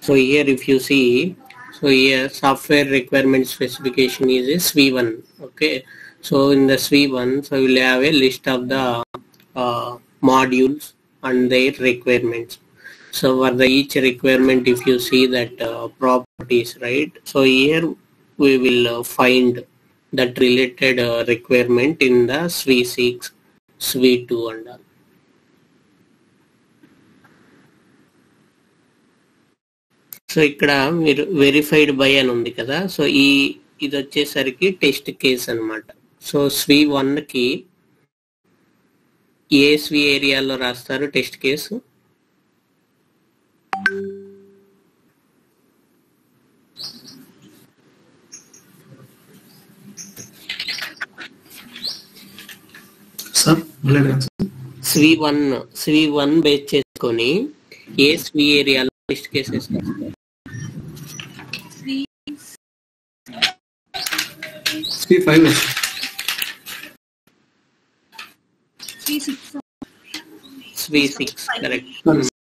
So here if you see, so here software requirement specification is a SV1. Okay, so in the SV1, so we'll have a list of the modules and their requirements. So for the each requirement, if you see that properties, right? So here we will find that related requirement in the SV6, SV2 and all. So ఇక్కడ మీరు verified by అని ఉంది కదా, so ఇది వచ్చేసరికి test case అనమాట. So SV1 కి ఏ SV ఏరియాలో రాస్తారు టెస్ట్ కేసు? SV1 బేస్ చేసుకొని ఏ SV ఏరియాలో టెస్ట్ కేసెస్ రాస్తారు? SV6 correct.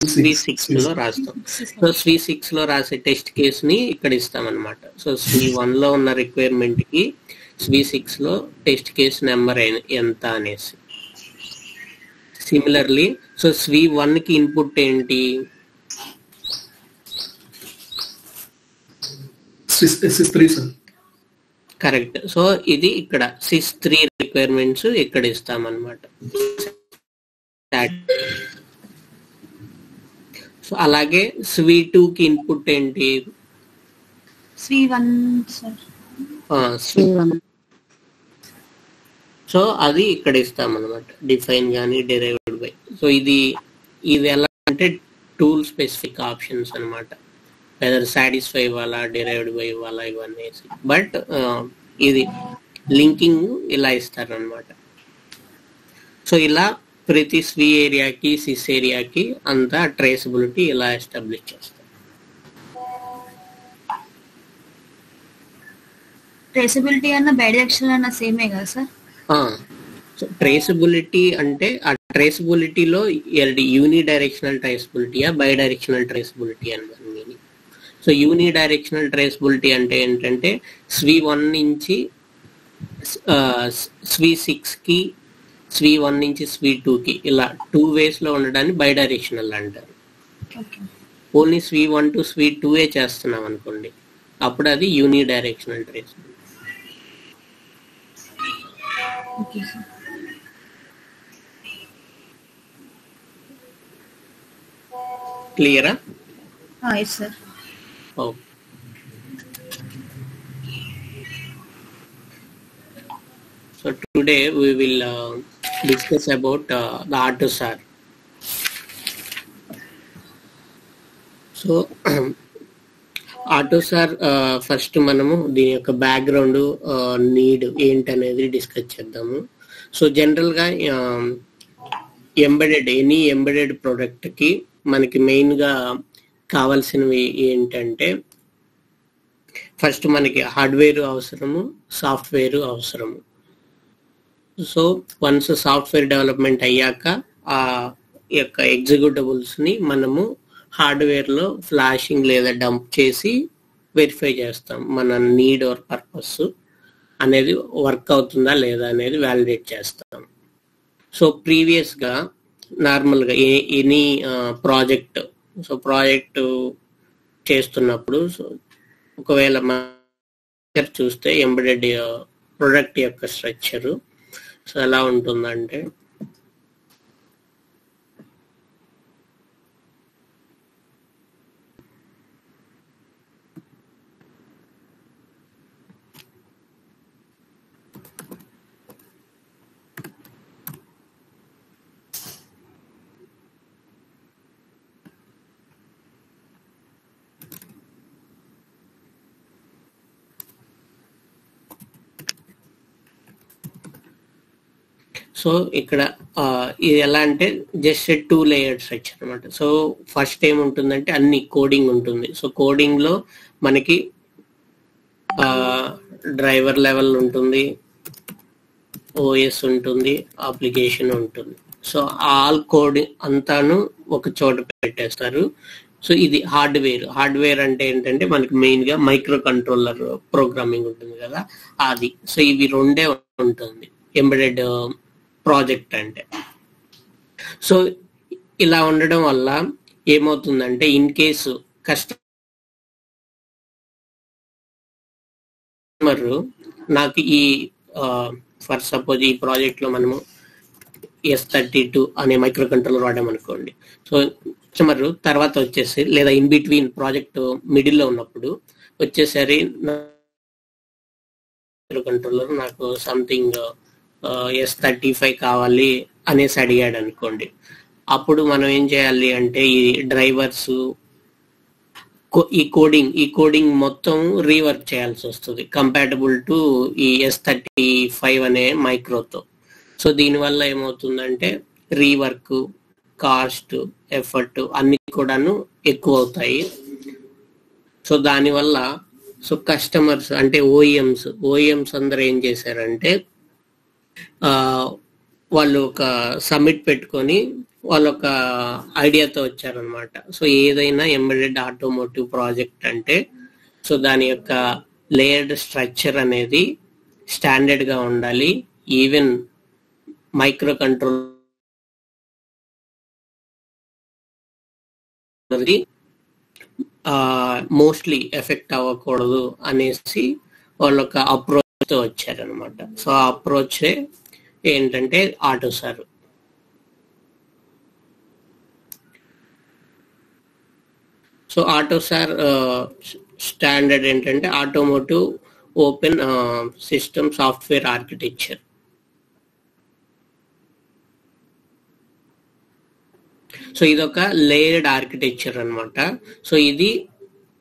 SV6 లో రాస్తాం. సో SV6 లో రాసే టెస్ట్ కేస్ ని ఇక్కడ ఇస్తాం అనమాట. సో SV1 లో ఉన్న రిక్వైర్మెంట్ కి SV6 లో టెస్ట్ కేస్ నెంబర్ ఎంత అనేసి. సిమిలర్లీ సో SV1 కి ఇన్పుట్ ఏంటి? కరెక్ట్. సో ఇది ఇక్కడ SIS3 రిక్వైర్మెంట్స్ ఇక్కడ ఇస్తామన్నమాట. సో అలాగే SV2 కి ఇన్పుట్ ఏంటి? SV1 సో అది ఇక్కడ ఇస్తామన్నమాట, డిఫైన్ కానీ డెరైవ్డ్ బై. సో ఇది ఎలా అంటే టూల్ స్పెసిఫిక్ ఆప్షన్స్ అనమాట, వెదర్ సాటిస్ఫై ఇవ్వాలా, డెరైవ్డ్ బై ఇవ్వాలా, ఇవన్నీ. బట్ ఇది లింకింగ్ ఇలా ఇస్తారనమాట. సో ఇలా ప్రతి SV ఏరియాకి SIS ఏరియాకి అంతా ట్రేసబిలిటీ ఇలా ఎస్టాబ్లిష్ చేస్తారు. ట్రేసబిలిటీ అన్న బైడైరెక్షనల్ అన్న సేమే కదా సార్? సో ట్రేసబిలిటీ అంటే ఆ ట్రేసబిలిటీలో యూని డైరెక్షనల్ ట్రేసబిలిటీయా బై డైరెక్షనల్ ట్రేసబిలిటీ అని మీనింగ్. సో యూని డైరెక్షనల్ ట్రేసబిలిటీ అంటే ఏంటంటే SV1 నుంచి SV6 కి, SV1 నుంచి SV2 కి ఇలా 2 ways లో ఉండడాన్ని బై డైరెక్షనల్ అంటారు. ఓన్లీ SV1 to SV2 చేస్తున్నాం అనుకోండి, అప్పుడు అది యూని డైరెక్షనల్ ట్రేసబిలిటీ. క్లియరా? yes sir. Okay. So today we will discuss about the AutoSAR. So AutoSAR first మనము దీని యొక్క బ్యాక్గ్రౌండ్, నీడ్ ఏంటనేది డిస్కస్ చేద్దాము. సో జనరల్గా ఎనీ ఎంబెడెడ్ ప్రోడక్ట్కి మనకి మెయిన్గా కావాల్సినవి ఏంటంటే ఫస్ట్ మనకి హార్డ్వేర్ అవసరము, సాఫ్ట్వేర్ అవసరము. సో వన్స్ సాఫ్ట్వేర్ డెవలప్మెంట్ అయ్యాక ఆ యొక్క ఎగ్జిక్యూటబుల్స్ని మనము హార్డ్వేర్లో ఫ్లాషింగ్ లేదా డంప్ చేసి వెరిఫై చేస్తాం, మన నీడ్ ఆర్ పర్పస్ అనేది వర్క్ అవుతుందా లేదా అనేది వ్యాలిడేట్ చేస్తాం. సో ప్రీవియస్గా నార్మల్గా ఎనీ ప్రాజెక్ట్ చేస్తున్నప్పుడు సో ఒకవేళ మనం చూస్తే ఎంబెడెడ్ ప్రొడక్ట్ యొక్క స్ట్రక్చరు సో ఎలా ఉంటుందంటే సో ఇక్కడ ఇది ఎలా అంటే జస్ట్ 2 లేయర్ స్ట్రక్చర్ అనమాట. సో ఫస్ట్ ఏముంటుందంటే అన్ని కోడింగ్ ఉంటుంది. సో కోడింగ్లో మనకి డ్రైవర్ లెవెల్ ఉంటుంది, ఓఎస్ ఉంటుంది, అప్లికేషన్ ఉంటుంది. సో ఆల్ కోడింగ్ అంతాను ఒక చోట పెట్టేస్తారు. సో ఇది హార్డ్వేర్ అంటే ఏంటంటే మనకి మెయిన్ గా మైక్రో కంట్రోలర్ ప్రోగ్రామింగ్ ఉంటుంది కదా అది. సో ఇవి రెండే ఉంటుంది ఎంబెడెడ్ ప్రాజెక్ట్ అంటే. సో ఇలా ఉండడం వల్ల ఏమవుతుందంటే ఇన్ కేసు కస్టమర్ నాకు ఈ ఫర్ సపోజ్ ఈ ప్రాజెక్ట్ లో మనము S32 అనే మైక్రో కంట్రోలర్ వాడామనుకోండి. సో కస్టమర్ తర్వాత వచ్చేసి లేదా ఇన్ బిట్వీన్ ప్రాజెక్ట్ మిడిల్ లో ఉన్నప్పుడు వచ్చేసరి మైక్రో కంట్రోలర్ నాకు సంథింగ్ S35 కావాలి అనేసి అడిగాడు అనుకోండి. అప్పుడు మనం ఏం చేయాలి అంటే ఈ డ్రైవర్స్ ఈ కోడింగ్ మొత్తం రీవర్క్ చేయాల్సి వస్తుంది కంపాటబుల్ టు ఈ S35 అనే మైక్రోతో. సో దీనివల్ల ఏమవుతుందంటే రీవర్క్, కాస్ట్, ఎఫర్ట్ అన్ని కూడాను ఎక్కువ అవుతాయి. సో దానివల్ల సో కస్టమర్స్ అంటే ఓఈఎంస్ అందరూ ఏం చేశారంటే వాళ్ళు ఒక సమ్మిట్ పెట్టుకొని వాళ్ళు ఒక ఐడియాతో వచ్చారనమాట. సో ఏదైనా ఎంబెడెడ్ ఆటోమోటివ్ ప్రాజెక్ట్ అంటే సో దాని యొక్క లేయర్డ్ స్ట్రక్చర్ అనేది స్టాండర్డ్ గా ఉండాలి. Even micro control mostly effect అవ్వకూడదు అనేసి వాళ్ళు ఒక అప్రోచ్ తో వచ్చారనమాట. సో ఆ అప్రోచ్ ఏంటంటే ఆటోసార్. సో ఆటోసార్ స్టాండర్డ్ ఏంటంటే automotive open system software architecture. So ఇదొక లేయర్డ్ ఆర్కిటెక్చర్ అన్నమాట. సో ఇది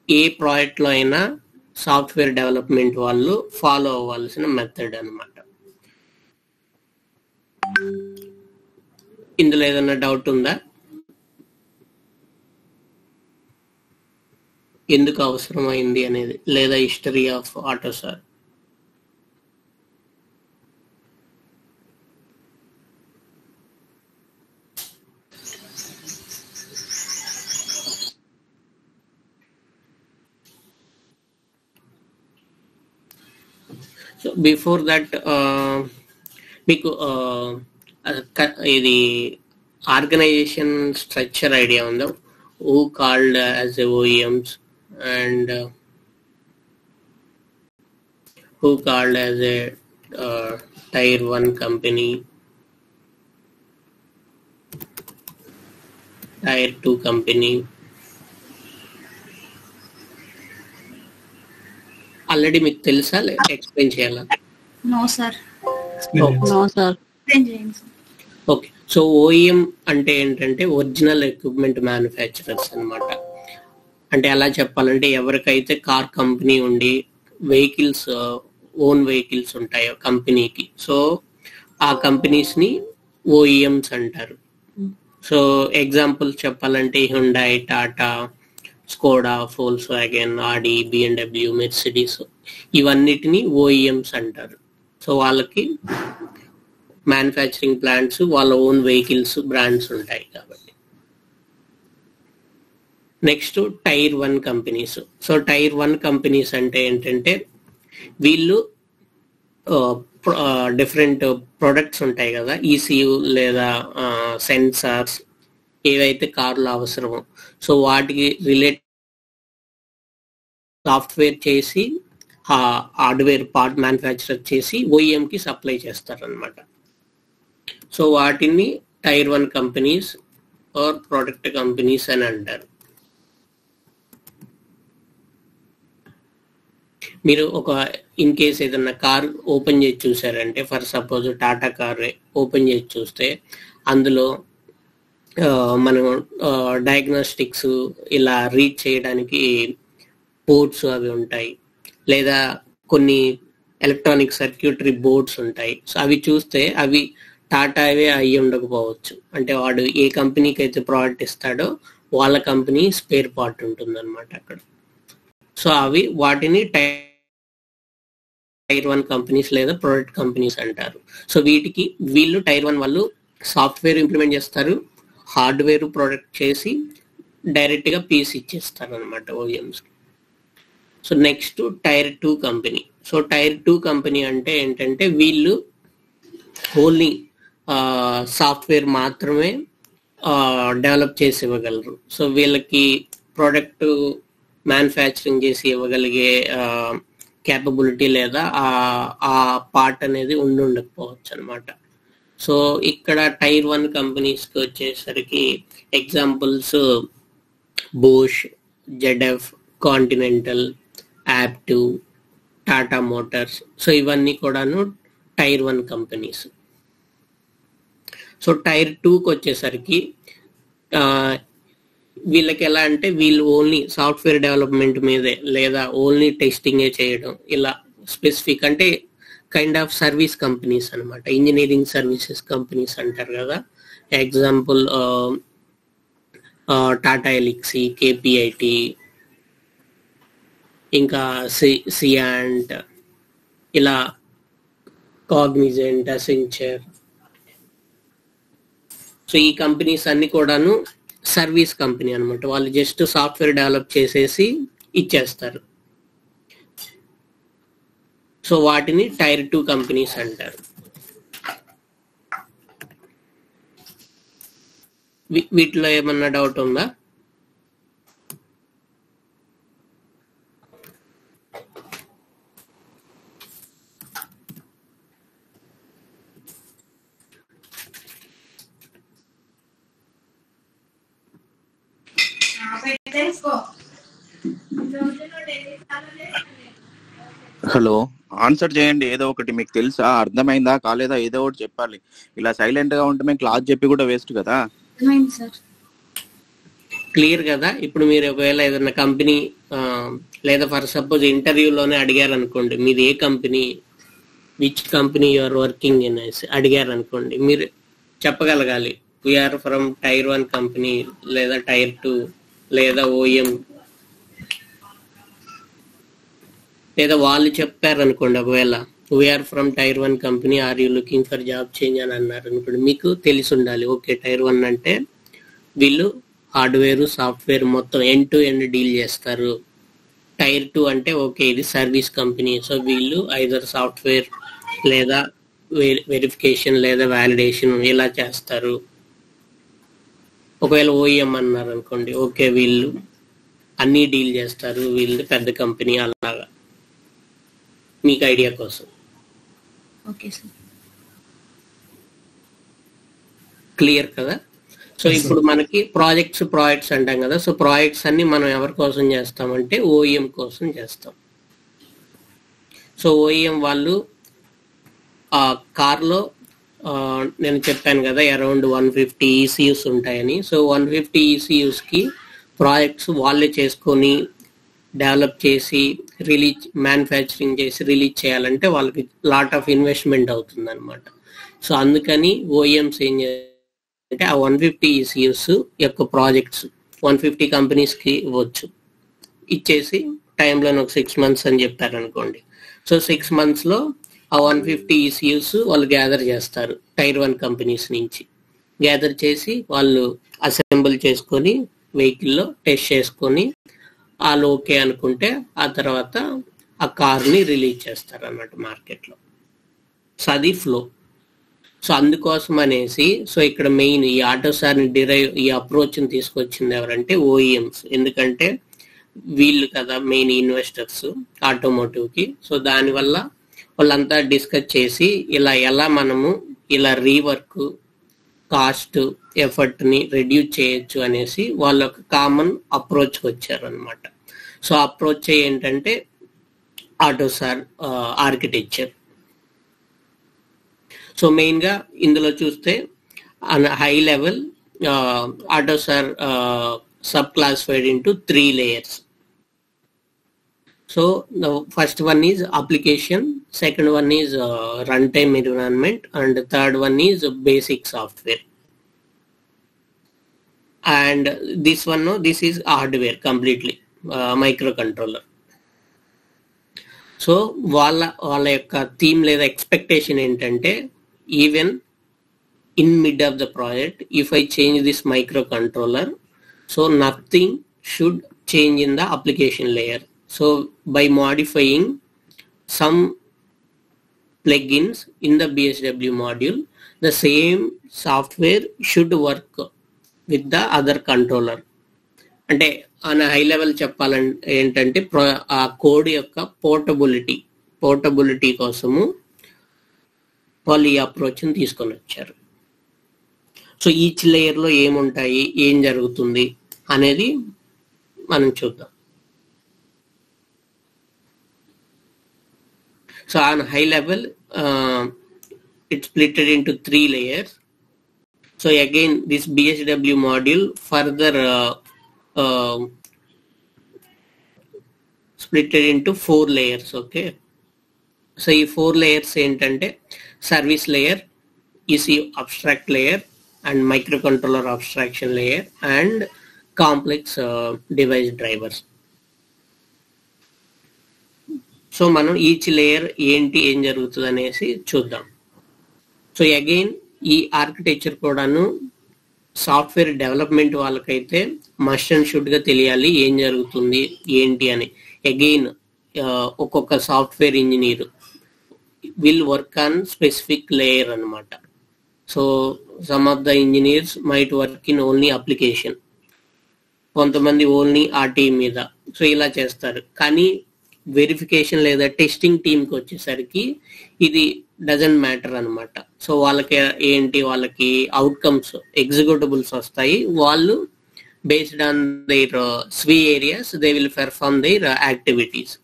ఏ ప్రాజెక్ట్ లో అయినా సాఫ్ట్వేర్ డెవలప్మెంట్ వాళ్ళు ఫాలో అవ్వాల్సిన మెథడ్ అన్నమాట. ఇందులో ఏదైనా డౌట్ ఉందా? ఎందుకు అవసరమైంది అనేది లేదా history of AUTOSAR? So before that మీకు ఇది ఆర్గనైజేషన్ స్ట్రక్చర్ ఐడియా ఉందా? Who called as a OEMs and who called as a tier 1 company, tier 2 company. Already మీకు తెలుసా ఎక్స్ప్లెయిన్ చేయాలా? No sir. Okay. So OEM అంటే ఏంటంటే ఒరిజినల్ ఎక్విప్మెంట్ మ్యానుఫ్యాక్చరర్స్ అన్నమాట. అంటే ఎలా చెప్పాలంటే ఎవరికైతే కార్ కంపెనీ ఉండి వెహికల్స్ ఓన్ వెహికల్స్ ఉంటాయో కంపెనీకి, సో ఆ కంపెనీస్ ని ఓఈఎంస్ అంటారు. సో ఎగ్జాంపుల్ చెప్పాలంటే Hyundai, Tata, Skoda, Volkswagen, Audi, BMW, Mercedes ఇవన్నిటిని ఓఈఎంస్ అంటారు. సో వాళ్ళకి మ్యానుఫ్యాక్చరింగ్ ప్లాంట్స్, వాళ్ళ ఓన్ వెహికల్స్ బ్రాండ్స్ ఉంటాయి కాబట్టి. Next tier 1 companies. So tier 1 companies అంటే ఏంటంటే వీళ్ళు డిఫరెంట్ ప్రొడక్ట్స్ ఉంటాయి కదా, ECU లేదా సెన్సార్స్ ఏవైతే కార్లో అవసరమో సో వాటికి రిలేట్ సాఫ్ట్వేర్ చేసి హార్డ్వేర్ పార్ట్ మ్యానుఫ్యాక్చర్ చేసి OEM కి సప్లై చేస్తారనమాట. సో వాటిని tier 1 companies or product companies అని అంటారు. మీరు ఒక ఇన్ కేస్ ఏదన్నా కార్ ఓపెన్ చేసి చూసారంటే for suppose Tata car open చేసి చూస్తే అందులో మనం డయాగ్నోస్టిక్స్ ఇలా రీడ్ చేయడానికి పోర్ట్స్ అవి ఉంటాయి, లేదా కొన్ని ఎలక్ట్రానిక్ సర్క్యూటరీ బోర్డ్స్ ఉంటాయి. సో అవి చూస్తే అవి టాటావే అయ్యి ఉండకపోవచ్చు. అంటే వాడు ఏ కంపెనీకి అయితే ప్రోడక్ట్ ఇస్తాడో వాళ్ళ కంపెనీ స్పేర్ పార్ట్ ఉంటుంది అనమాట అక్కడ. సో అవి వాటిని టైర్ 1 కంపెనీస్ లేదా ప్రొడక్ట్ కంపెనీస్ అంటారు. సో వీళ్ళు టైర్ 1 వాళ్ళు సాఫ్ట్వేర్ ఇంప్లిమెంట్ చేస్తారు, హార్డ్వేర్ ప్రొడక్ట్ చేసి డైరెక్ట్గా పీస్ ఇచ్చేస్తారు అనమాట OEMs. So next tier 2 company. So tier 2 company అంటే ఏంటంటే వీళ్ళు ఓన్లీ సాఫ్ట్వేర్ మాత్రమే డెవలప్ చేసి ఇవ్వగలరు. సో వీళ్ళకి ప్రోడక్ట్ మ్యానుఫ్యాక్చరింగ్ చేసి ఇవ్వగలిగే క్యాపబిలిటీ లేదా ఆ పార్ట్ అనేది ఉండకపోవచ్చు అనమాట. సో ఇక్కడ టైర్ 1 కంపెనీస్కి వచ్చేసరికి examples Bosch, ZF, continental, యాప్టివ్, Tata Motors. So ఇవన్నీ కూడాను టైర్ 1 కంపెనీస్. సో టైర్ 2కి వచ్చేసరికి వీళ్ళకి ఎలా అంటే వీళ్ళు ఓన్లీ సాఫ్ట్వేర్ డెవలప్మెంట్ మీదే లేదా ఓన్లీ టెస్టింగే చేయడం, ఇలా స్పెసిఫిక్ అంటే కైండ్ ఆఫ్ సర్వీస్ కంపెనీస్ అనమాట. ఇంజనీరింగ్ సర్వీసెస్ కంపెనీస్ అంటారు కదా. ఎగ్జాంపుల్ టాటా ఎలిక్సీ, కేపీఐటి, ఇంకా సియాంట్, ఇలా కాగ్నిజెంట్, అసెంచర్. సో ఈ కంపెనీస్ అన్ని కూడాను సర్వీస్ కంపెనీ అనమాట. వాళ్ళు జస్ట్ సాఫ్ట్వేర్ డెవలప్ చేసేసి ఇచ్చేస్తారు. సో వాటిని టైర్ 2 కంపెనీస్ అంటారు. వీటిలో ఏమన్నా డౌట్ ఉందా? హలో, ఆన్సర్ చేయండి. ఏదో ఒకటి మీకు తెలుసా, అర్థమైందా కాలేదా, ఏదో ఒకటి చెప్పాలి. ఇలా సైలెంట్ గా ఉంటే మేము క్లాస్ చెప్పి కూడా వేస్ట్ కదా. క్లియర్ కదా? ఇప్పుడు మీరు ఒకవేళ ఏదైనా కంపెనీ లేదా ఫర్ సపోజ్ ఇంటర్వ్యూలోనే అడిగారు అనుకోండి, మీది ఏ company, which company you are working in అడిగారు అనుకోండి, మీరు చెప్పగలగాలి వీఆర్ ఫ్రమ్ టైర్ 1 కంపెనీ లేదా టైర్ 2 లేదా ఓఎం. లేదా వాళ్ళు చెప్పారు అనుకోండి, ఒకవేళ we're from tier 1 company, are you looking for job change అని అన్నారు అనుకోండి, మీకు తెలిసి ఉండాలి ఓకే టైర్ 1 అంటే వీళ్ళు హార్డ్వేర్ సాఫ్ట్వేర్ మొత్తం ఎండ్ టు ఎండ్ డీల్ చేస్తారు. టైర్ 2 అంటే ఓకే ఇది సర్వీస్ కంపెనీ, సో వీళ్ళు ఐదర్ సాఫ్ట్వేర్ లేదా వెరిఫికేషన్ లేదా వ్యాలిడేషన్ ఇలా చేస్తారు. ఒకవేళ ఓఎం అన్నారు అనుకోండి, ఓకే వీళ్ళు అన్నీ డీల్ చేస్తారు, వీళ్ళు పెద్ద కంపెనీ. అలాగా మీకు ఐడియా కోసం. ఓకే సార్, క్లియర్ కదా? సో ఇప్పుడు మనకి ప్రాజెక్ట్స్ అంటాం కదా. సో ప్రాజెక్ట్స్ అన్ని మనం ఎవరి కోసం చేస్తామంటే ఓఎం కోసం చేస్తాం. సో ఓఎం వాళ్ళు ఆ కార్లో నేను చెప్పాను కదా అరౌండ్ 150 ECUs ఉంటాయని. సో 150 ECUsకి ప్రాజెక్ట్స్ వాళ్ళే చేసుకొని డెవలప్ చేసి మ్యానుఫ్యాక్చరింగ్ చేసి రిలీజ్ చేయాలంటే వాళ్ళకి లాట్ ఆఫ్ ఇన్వెస్ట్మెంట్ అవుతుంది అనమాట. సో అందుకని ఓఎంస్ ఏం చేయాలంటే ఆ 150 ECUs యొక్క ప్రాజెక్ట్స్ 150 కంపెనీస్కి ఇవ్వచ్చు. ఇచ్చేసి టైంలో ఒక 6 months అని చెప్పారు అనుకోండి. సో 6 monthsలో ఆ 150 ECUs వాళ్ళు గ్యాదర్ చేస్తారు టైర్ 1 కంపెనీస్ నుంచి. గ్యాదర్ చేసి వాళ్ళు అసెంబుల్ చేసుకొని వెహికల్లో టెస్ట్ చేసుకొని వాళ్ళు ఓకే అనుకుంటే ఆ తర్వాత ఆ కార్ని రిలీజ్ చేస్తారు అన్నట్టు మార్కెట్లో. సో అది ఫ్లో. సో అందుకోసం అనేసి సో ఇక్కడ మెయిన్ ఈ ఆటోసార్ని ఈ అప్రోచ్ని తీసుకొచ్చింది ఎవరంటే ఓఈఎంస్. ఎందుకంటే వీళ్ళు కదా మెయిన్ ఇన్వెస్టర్స్ ఆటోమోటివ్కి. సో దానివల్ల వాళ్ళంతా డిస్కస్ చేసి ఎలా మనము ఇలా రీవర్క్ కాస్ట్ ఎఫర్ట్ని రెడ్యూస్ చేయొచ్చు అనేసి వాళ్ళ ఒక కామన్ అప్రోచ్కి వచ్చారు అనమాట. సో అప్రోచ్ ఏంటంటే ఆటోసార్ ఆర్కిటెక్చర్. సో మెయిన్గా ఇందులో చూస్తే high level AUTOSAR sub classified into 3 layers. So the first one is application, second one is runtime environment, and the third one is basic software. And this one, no, this is hardware completely, microcontroller. So వాళ్ళ యొక్క theme లేదా expectation ఏంటంటే even in mid of the project, if I change this microcontroller, So nothing should change in the application layer. So by modifying some plugins in the BSW module, the same software should work with the other controller. అంటే on high level చెప్పాలంటే ఏంటంటే ఆ code యొక్క portability కోసము వాళ్ళు ఈ అప్రోచ్ని తీసుకొని వచ్చారు. సో ఈచ్ లేయర్లో ఏముంటాయి, ఏం జరుగుతుంది అనేది మనం చూద్దాం. So on high level, it's split into 3 layers. So again, this BSW module further split into 4 layers. Okay. So ఈ 4 layers ఏంటంటే service layer, ECU abstract layer, and microcontroller abstraction layer, and complex device drivers. So మనం each layer ఏం జరుగుతుంది అనేసి చూద్దాం. So again ఈ architecture కూడాను software development వాళ్ళకైతే మస్ట్ అండ్ షుడ్గా తెలియాలి ఏం జరుగుతుంది ఏంటి అని. అగైన్ ఒక్కొక్క software engineer will work on specific layer అనమాట. So some of the engineers might work in only application, కొంతమంది ఓన్లీ ఆర్టీ మీద. సో ఇలా చేస్తారు. కానీ వెరిఫికేషన్ లేదా టెస్టింగ్ టీమ్కి వచ్చేసరికి ఇది డజంట్ మ్యాటర్ అనమాట. సో వాళ్ళకి అవుట్కమ్స్ ఎగ్జిక్యూటబుల్స్ వస్తాయి. వాళ్ళు బేస్డ్ ఆన్ దేర్ స్వీ areas they will perform their activities.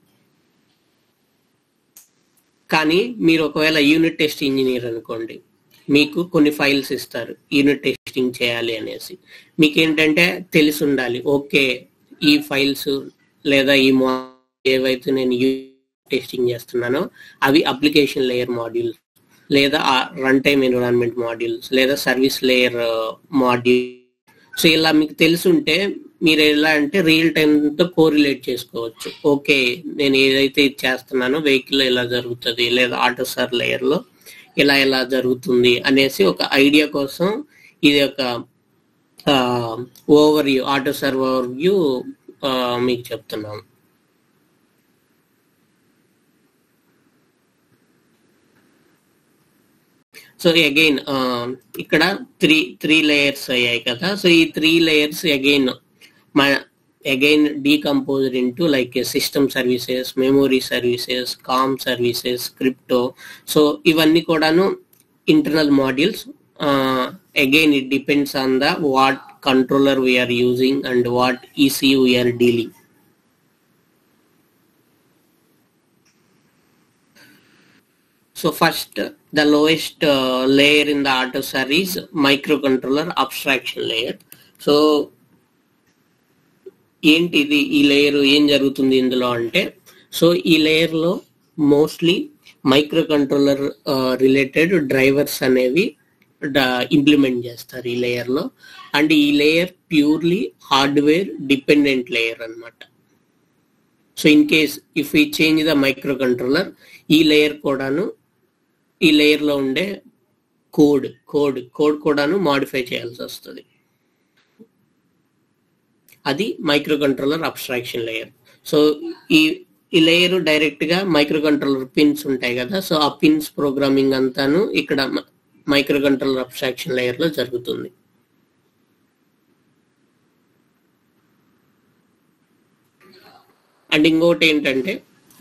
కానీ మీరు ఒకవేళ యూనిట్ టెస్ట్ ఇంజనీర్ అనుకోండి, మీకు కొన్ని ఫైల్స్ ఇస్తారు యూనిట్ టెస్టింగ్ చేయాలి అనేసి. మీకేంటంటే తెలిసి ఉండాలి, ఓకే ఈ ఫైల్స్ లేదా ఈ ఏవైతే నేను టెస్టింగ్ చేస్తున్నానో అవి అప్లికేషన్ లేయర్ మాడ్యూల్స్ లేదా రన్ టైమ్ ఎన్విరాన్మెంట్ మాడ్యూల్స్ లేదా సర్వీస్ లేయర్ మాడ్యూల్. సో ఇలా మీకు తెలుసుంటే మీరు ఎలా అంటే రియల్ టైంతో కోరిలేట్ చేసుకోవచ్చు. ఓకే నేను ఏదైతే ఇది చేస్తున్నానో వెహికల్లో ఇలా జరుగుతుంది లేదా ఆటోసార్ లేయర్లో ఇలా జరుగుతుంది అనేసి ఒక ఐడియా కోసం ఇది ఒక ఓవర్వ్యూ, ఆటోసార్ ఓవర్వ్యూ మీకు చెప్తున్నాను. సో అగైన్ ఇక్కడ త్రీ లేయర్స్ అయ్యాయి కదా. సో ఈ 3 layers again decomposed into like system services, memory services, com services, crypto. So ఇవన్నీ కూడాను internal modules. Again it depends on the what controller we are using and what ECU we are dealing. So first, the lowest layer in the AutoSAR is microcontroller abstraction layer. So ఏంటిది ఈ layer, ఏం జరుగుతుంది ఇందులో అంటే, so ఈ లేయర్లో mostly micro controller related drivers అనేవి implement చేస్తారు ఈ లేయర్లో. అండ్ ఈ layer purely hardware dependent layer అనమాట. సో ఇన్ కేస్ ఇఫ్ ఈ చేంజ్ ద మైక్రో కంట్రోలర్, ఈ లేయర్ కూడాను ఈ లేయర్లో ఉండే కోడ్ కూడాను మాడిఫై చేయాల్సి వస్తుంది. అది micro controller abstraction layer. So ఈ లేయర్ డైరెక్ట్గా మైక్రో కంట్రోలర్ పిన్స్ ఉంటాయి కదా, సో ఆ పిన్స్ ప్రోగ్రామింగ్ అంతాను ఇక్కడ మైక్రో కంట్రోలర్ అబ్స్ట్రాక్షన్ లేయర్లో జరుగుతుంది. అండ్ ఇంకోటి ఏంటంటే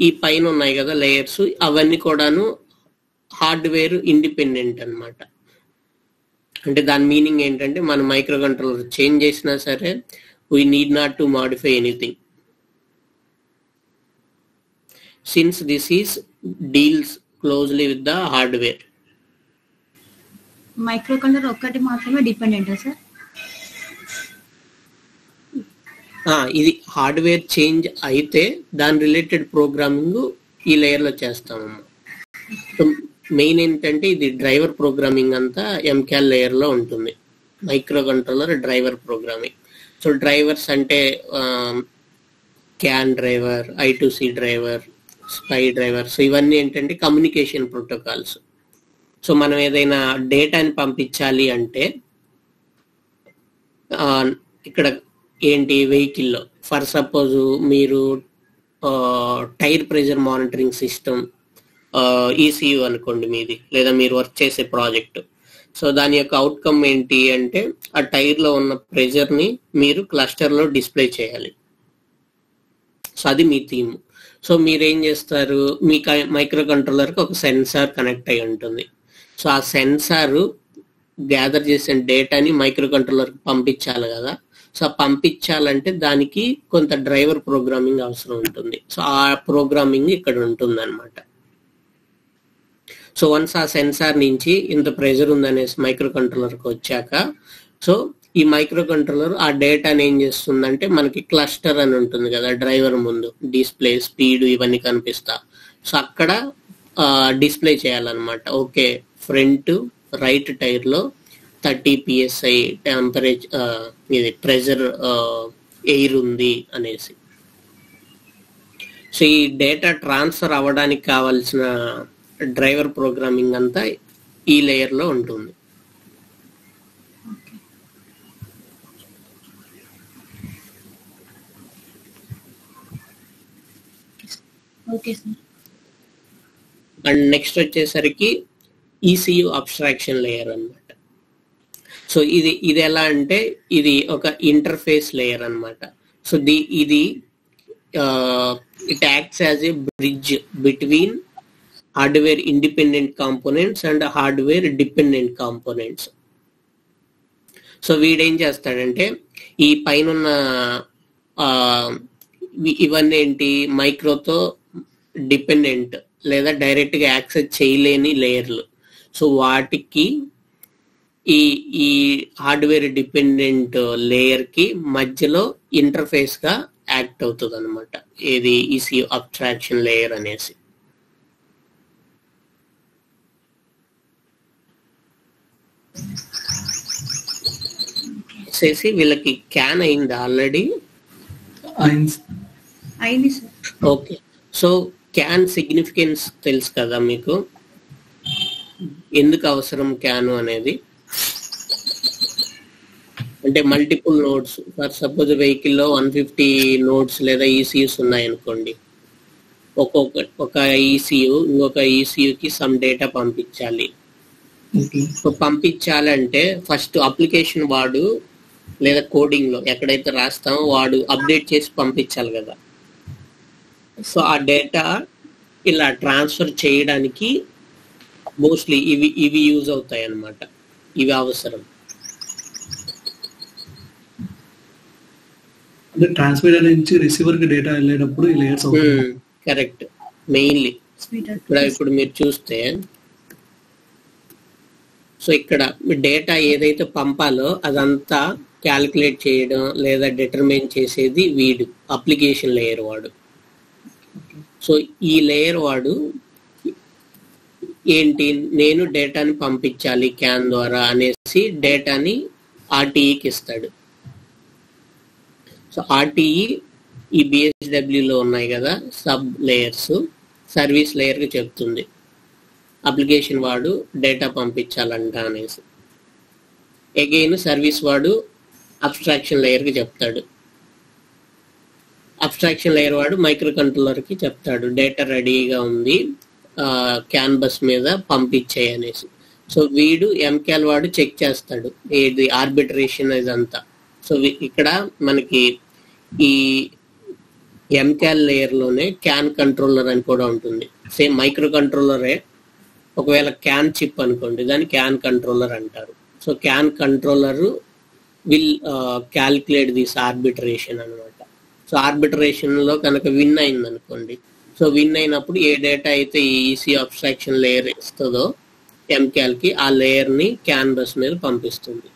ఈ పైన ఉన్నాయి కదా లేయర్స్, అవన్నీ కూడాను హార్డ్వేర్ ఇండిపెండెంట్ అన్నమాట. అంటే దాని మీనింగ్ ఏంటంటే మనం మైక్రో కంట్రోలర్ చేంజ్ చేసినా సరే we need not to modify anything since this is deals closely with the hardware. Microcontroller ఒక్కటి మాత్రమే డిపెండెంటా సార్? ఇది హార్డ్వేర్ చేంజ్ అయితే దాని రిలేటెడ్ ప్రోగ్రామింగ్ ఈ లేయర్లో చేస్తామమ్మా. సో మెయిన్ ఏంటంటే ఇది డ్రైవర్ ప్రోగ్రామింగ్ అంతా ఎంకాల్ లేయర్లో ఉంటుంది, microcontroller driver programming. So drivers అంటే CAN driver, I2C driver, SPI driver. So ఇవన్నీ ఏంటంటే కమ్యూనికేషన్ ప్రోటోకాల్స్. సో మనం ఏదైనా డేటాని పంపించాలి అంటే ఇక్కడ ఏంటి వెహికల్లో ఫర్ సపోజ్ మీరు tyre pressure monitoring system ECU అనుకోండి మీది, లేదా మీరు వర్క్ చేసే ప్రాజెక్ట్. సో దాని యొక్క అవుట్కమ్ ఏంటి అంటే ఆ టైర్లో ఉన్న ప్రెషర్ని మీరు క్లస్టర్లో డిస్ప్లే చేయాలి. సో అది మీ థీమ్. సో మీరేం చేస్తారు, మీ మైక్రో కంట్రోలర్కి ఒక సెన్సార్ కనెక్ట్ అయి ఉంటుంది. సో ఆ సెన్సార్ గ్యాదర్ చేసిన డేటాని మైక్రో కంట్రోలర్కి పంపించాలి కదా. సో పంపించాలంటే దానికి కొంత డ్రైవర్ ప్రోగ్రామింగ్ అవసరం ఉంటుంది. సో ఆ ప్రోగ్రామింగ్ ఇక్కడ ఉంటుంది అనమాట. సో వన్స్ ఆ సెన్సార్ నుంచి ఇంత ప్రెషర్ ఉందనేసి మైక్రో కంట్రోలర్కి వచ్చాక, సో ఈ మైక్రో కంట్రోలర్ ఆ డేటాని ఏం చేస్తుందంటే మనకి క్లస్టర్ అని ఉంటుంది కదా డ్రైవర్ ముందు, డిస్ప్లే, స్పీడ్ ఇవన్నీ కనిపిస్తా. సో అక్కడ డిస్ప్లే చేయాలన్నమాట. ఓకే, ఫ్రంట్ రైట్ టైర్లో 30 PSI టెంపరేచర్ ఇది ప్రెషర్ ఎయిర్ ఉంది అనేసి. సో ఈ డేటా ట్రాన్స్ఫర్ అవ్వడానికి కావాల్సిన డ్రైవర్ ప్రోగ్రామింగ్ అంతా ఈ లేయర్లో ఉంటుంది. Okay sir. అండ్ నెక్స్ట్ వచ్చేసరికి ఈసీయూ అబ్స్ట్రాక్షన్ లేయర్ అన్నమాట. సో ఇది ఎలా అంటే ఇది ఒక ఇంటర్ఫేస్ లేయర్ అన్నమాట. సో ఇది it acts as a bridge between hardware independent components and hardware dependent components. So వీడేం చేస్తాడంటే ఈ పైన ఇవన్నీ ఏంటి మైక్రోతో డిపెండెంట్ లేదా డైరెక్ట్గా యాక్సెస్ చేయలేని లేయర్లు. సో వాటికి ఈ హార్డ్వేర్ డిపెండెంట్ లేయర్కి మధ్యలో ఇంటర్ఫేస్గా యాక్ట్ అవుతుంది అనమాట ఇది ఈసీయూ అబ్స్ట్రాక్షన్ లేయర్ అనేసి. చేసి వీళ్ళకి క్యాన్ అయింది ఆల్రెడీ. అయింది sir. Okay, so can significance తెలుసు కదా మీకు, ఎందుకు అవసరం క్యాన్ అనేది. అంటే మల్టిపుల్ నోడ్స్, ఫర్ సపోజ్ వెహికల్లో 150 నోడ్స్ లేదా ఈసీయూస్ ఉన్నాయనుకోండి. ఒక ఈసీయూ ఇంకొక ఈసీయూకి సమ్ డేటా పంపించాలి. సో పంపించాలంటే ఫస్ట్ అప్లికేషన్ వాడు లేదా కోడింగ్లో ఎక్కడైతే రాస్తామో వాడు అప్డేట్ చేసి పంపించాలి కదా. సో ఆ డేటా ఇలా ట్రాన్స్ఫర్ చేయడానికి మోస్ట్లీ ఇవి యూజ్ అవుతాయి అన్నమాట, ఇవి అవసరం. అంటే ట్రాన్స్మిటర్ నుంచి రిసీవర్ కి డేటా వెళ్ళేటప్పుడు ఈ లేయర్స్ అవుతాయి. కరెక్ట్, మెయిన్లీ ఇప్పుడు మీరు చూస్తే సో ఇక్కడ డేటా ఏదైతే పంపాలో అదంతా క్యాలిక్యులేట్ చేయడం లేదా డిటర్మైన్ చేసేది వీడు అప్లికేషన్ లేయర్ వాడు. సో ఈ లేయర్ వాడు ఏంటి, నేను డేటాని పంపించాలి క్యాన్ ద్వారా అనేసి డేటాని ఆర్టీఈకి ఇస్తాడు. సో ఆర్టీఈ ఈ బిఎస్డబ్ల్యూలో ఉన్నాయి కదా సబ్ లేయర్స్, సర్వీస్ లేయర్కి చెప్తుంది అప్లికేషన్ వాడు డేటా పంపించాలంట అనేసి. అగైన్ సర్వీస్ వాడు అబ్స్ట్రాక్షన్ లేయర్కి చెప్తాడు. అబ్స్ట్రాక్షన్ లేయర్ వాడు మైక్రో కంట్రోలర్కి చెప్తాడు డేటా రెడీగా ఉంది క్యాన్ బస్ మీద పంపించేయి అనేసి. సో వీడు ఎంక్యాల్ వాడు చెక్ చేస్తాడు ఏది ఆర్బిట్రేషన్ ఇదంతా. సో ఇక్కడ మనకి ఈ ఎంక్యాల్ లేయర్లోనే క్యాన్ కంట్రోలర్ అని కూడా ఉంటుంది. సేమ్ మైక్రో కంట్రోలరే, ఒకవేళ క్యాన్ చిప్ అనుకోండి దాన్ని క్యాన్ కంట్రోలర్ అంటారు. So can controller will calculate this arbitration అనమాట. సో ఆర్బిట్రేషన్లో కనుక విన్ అయింది అనుకోండి, సో విన్ అయినప్పుడు ఏ డేటా అయితే ఈ ఈసీ అబ్స్ట్రాక్షన్ లేయర్ ఇస్తుందో ఎంక్యాల్కి ఆ లేయర్ని క్యాన్ బస్ మీద పంపిస్తుంది.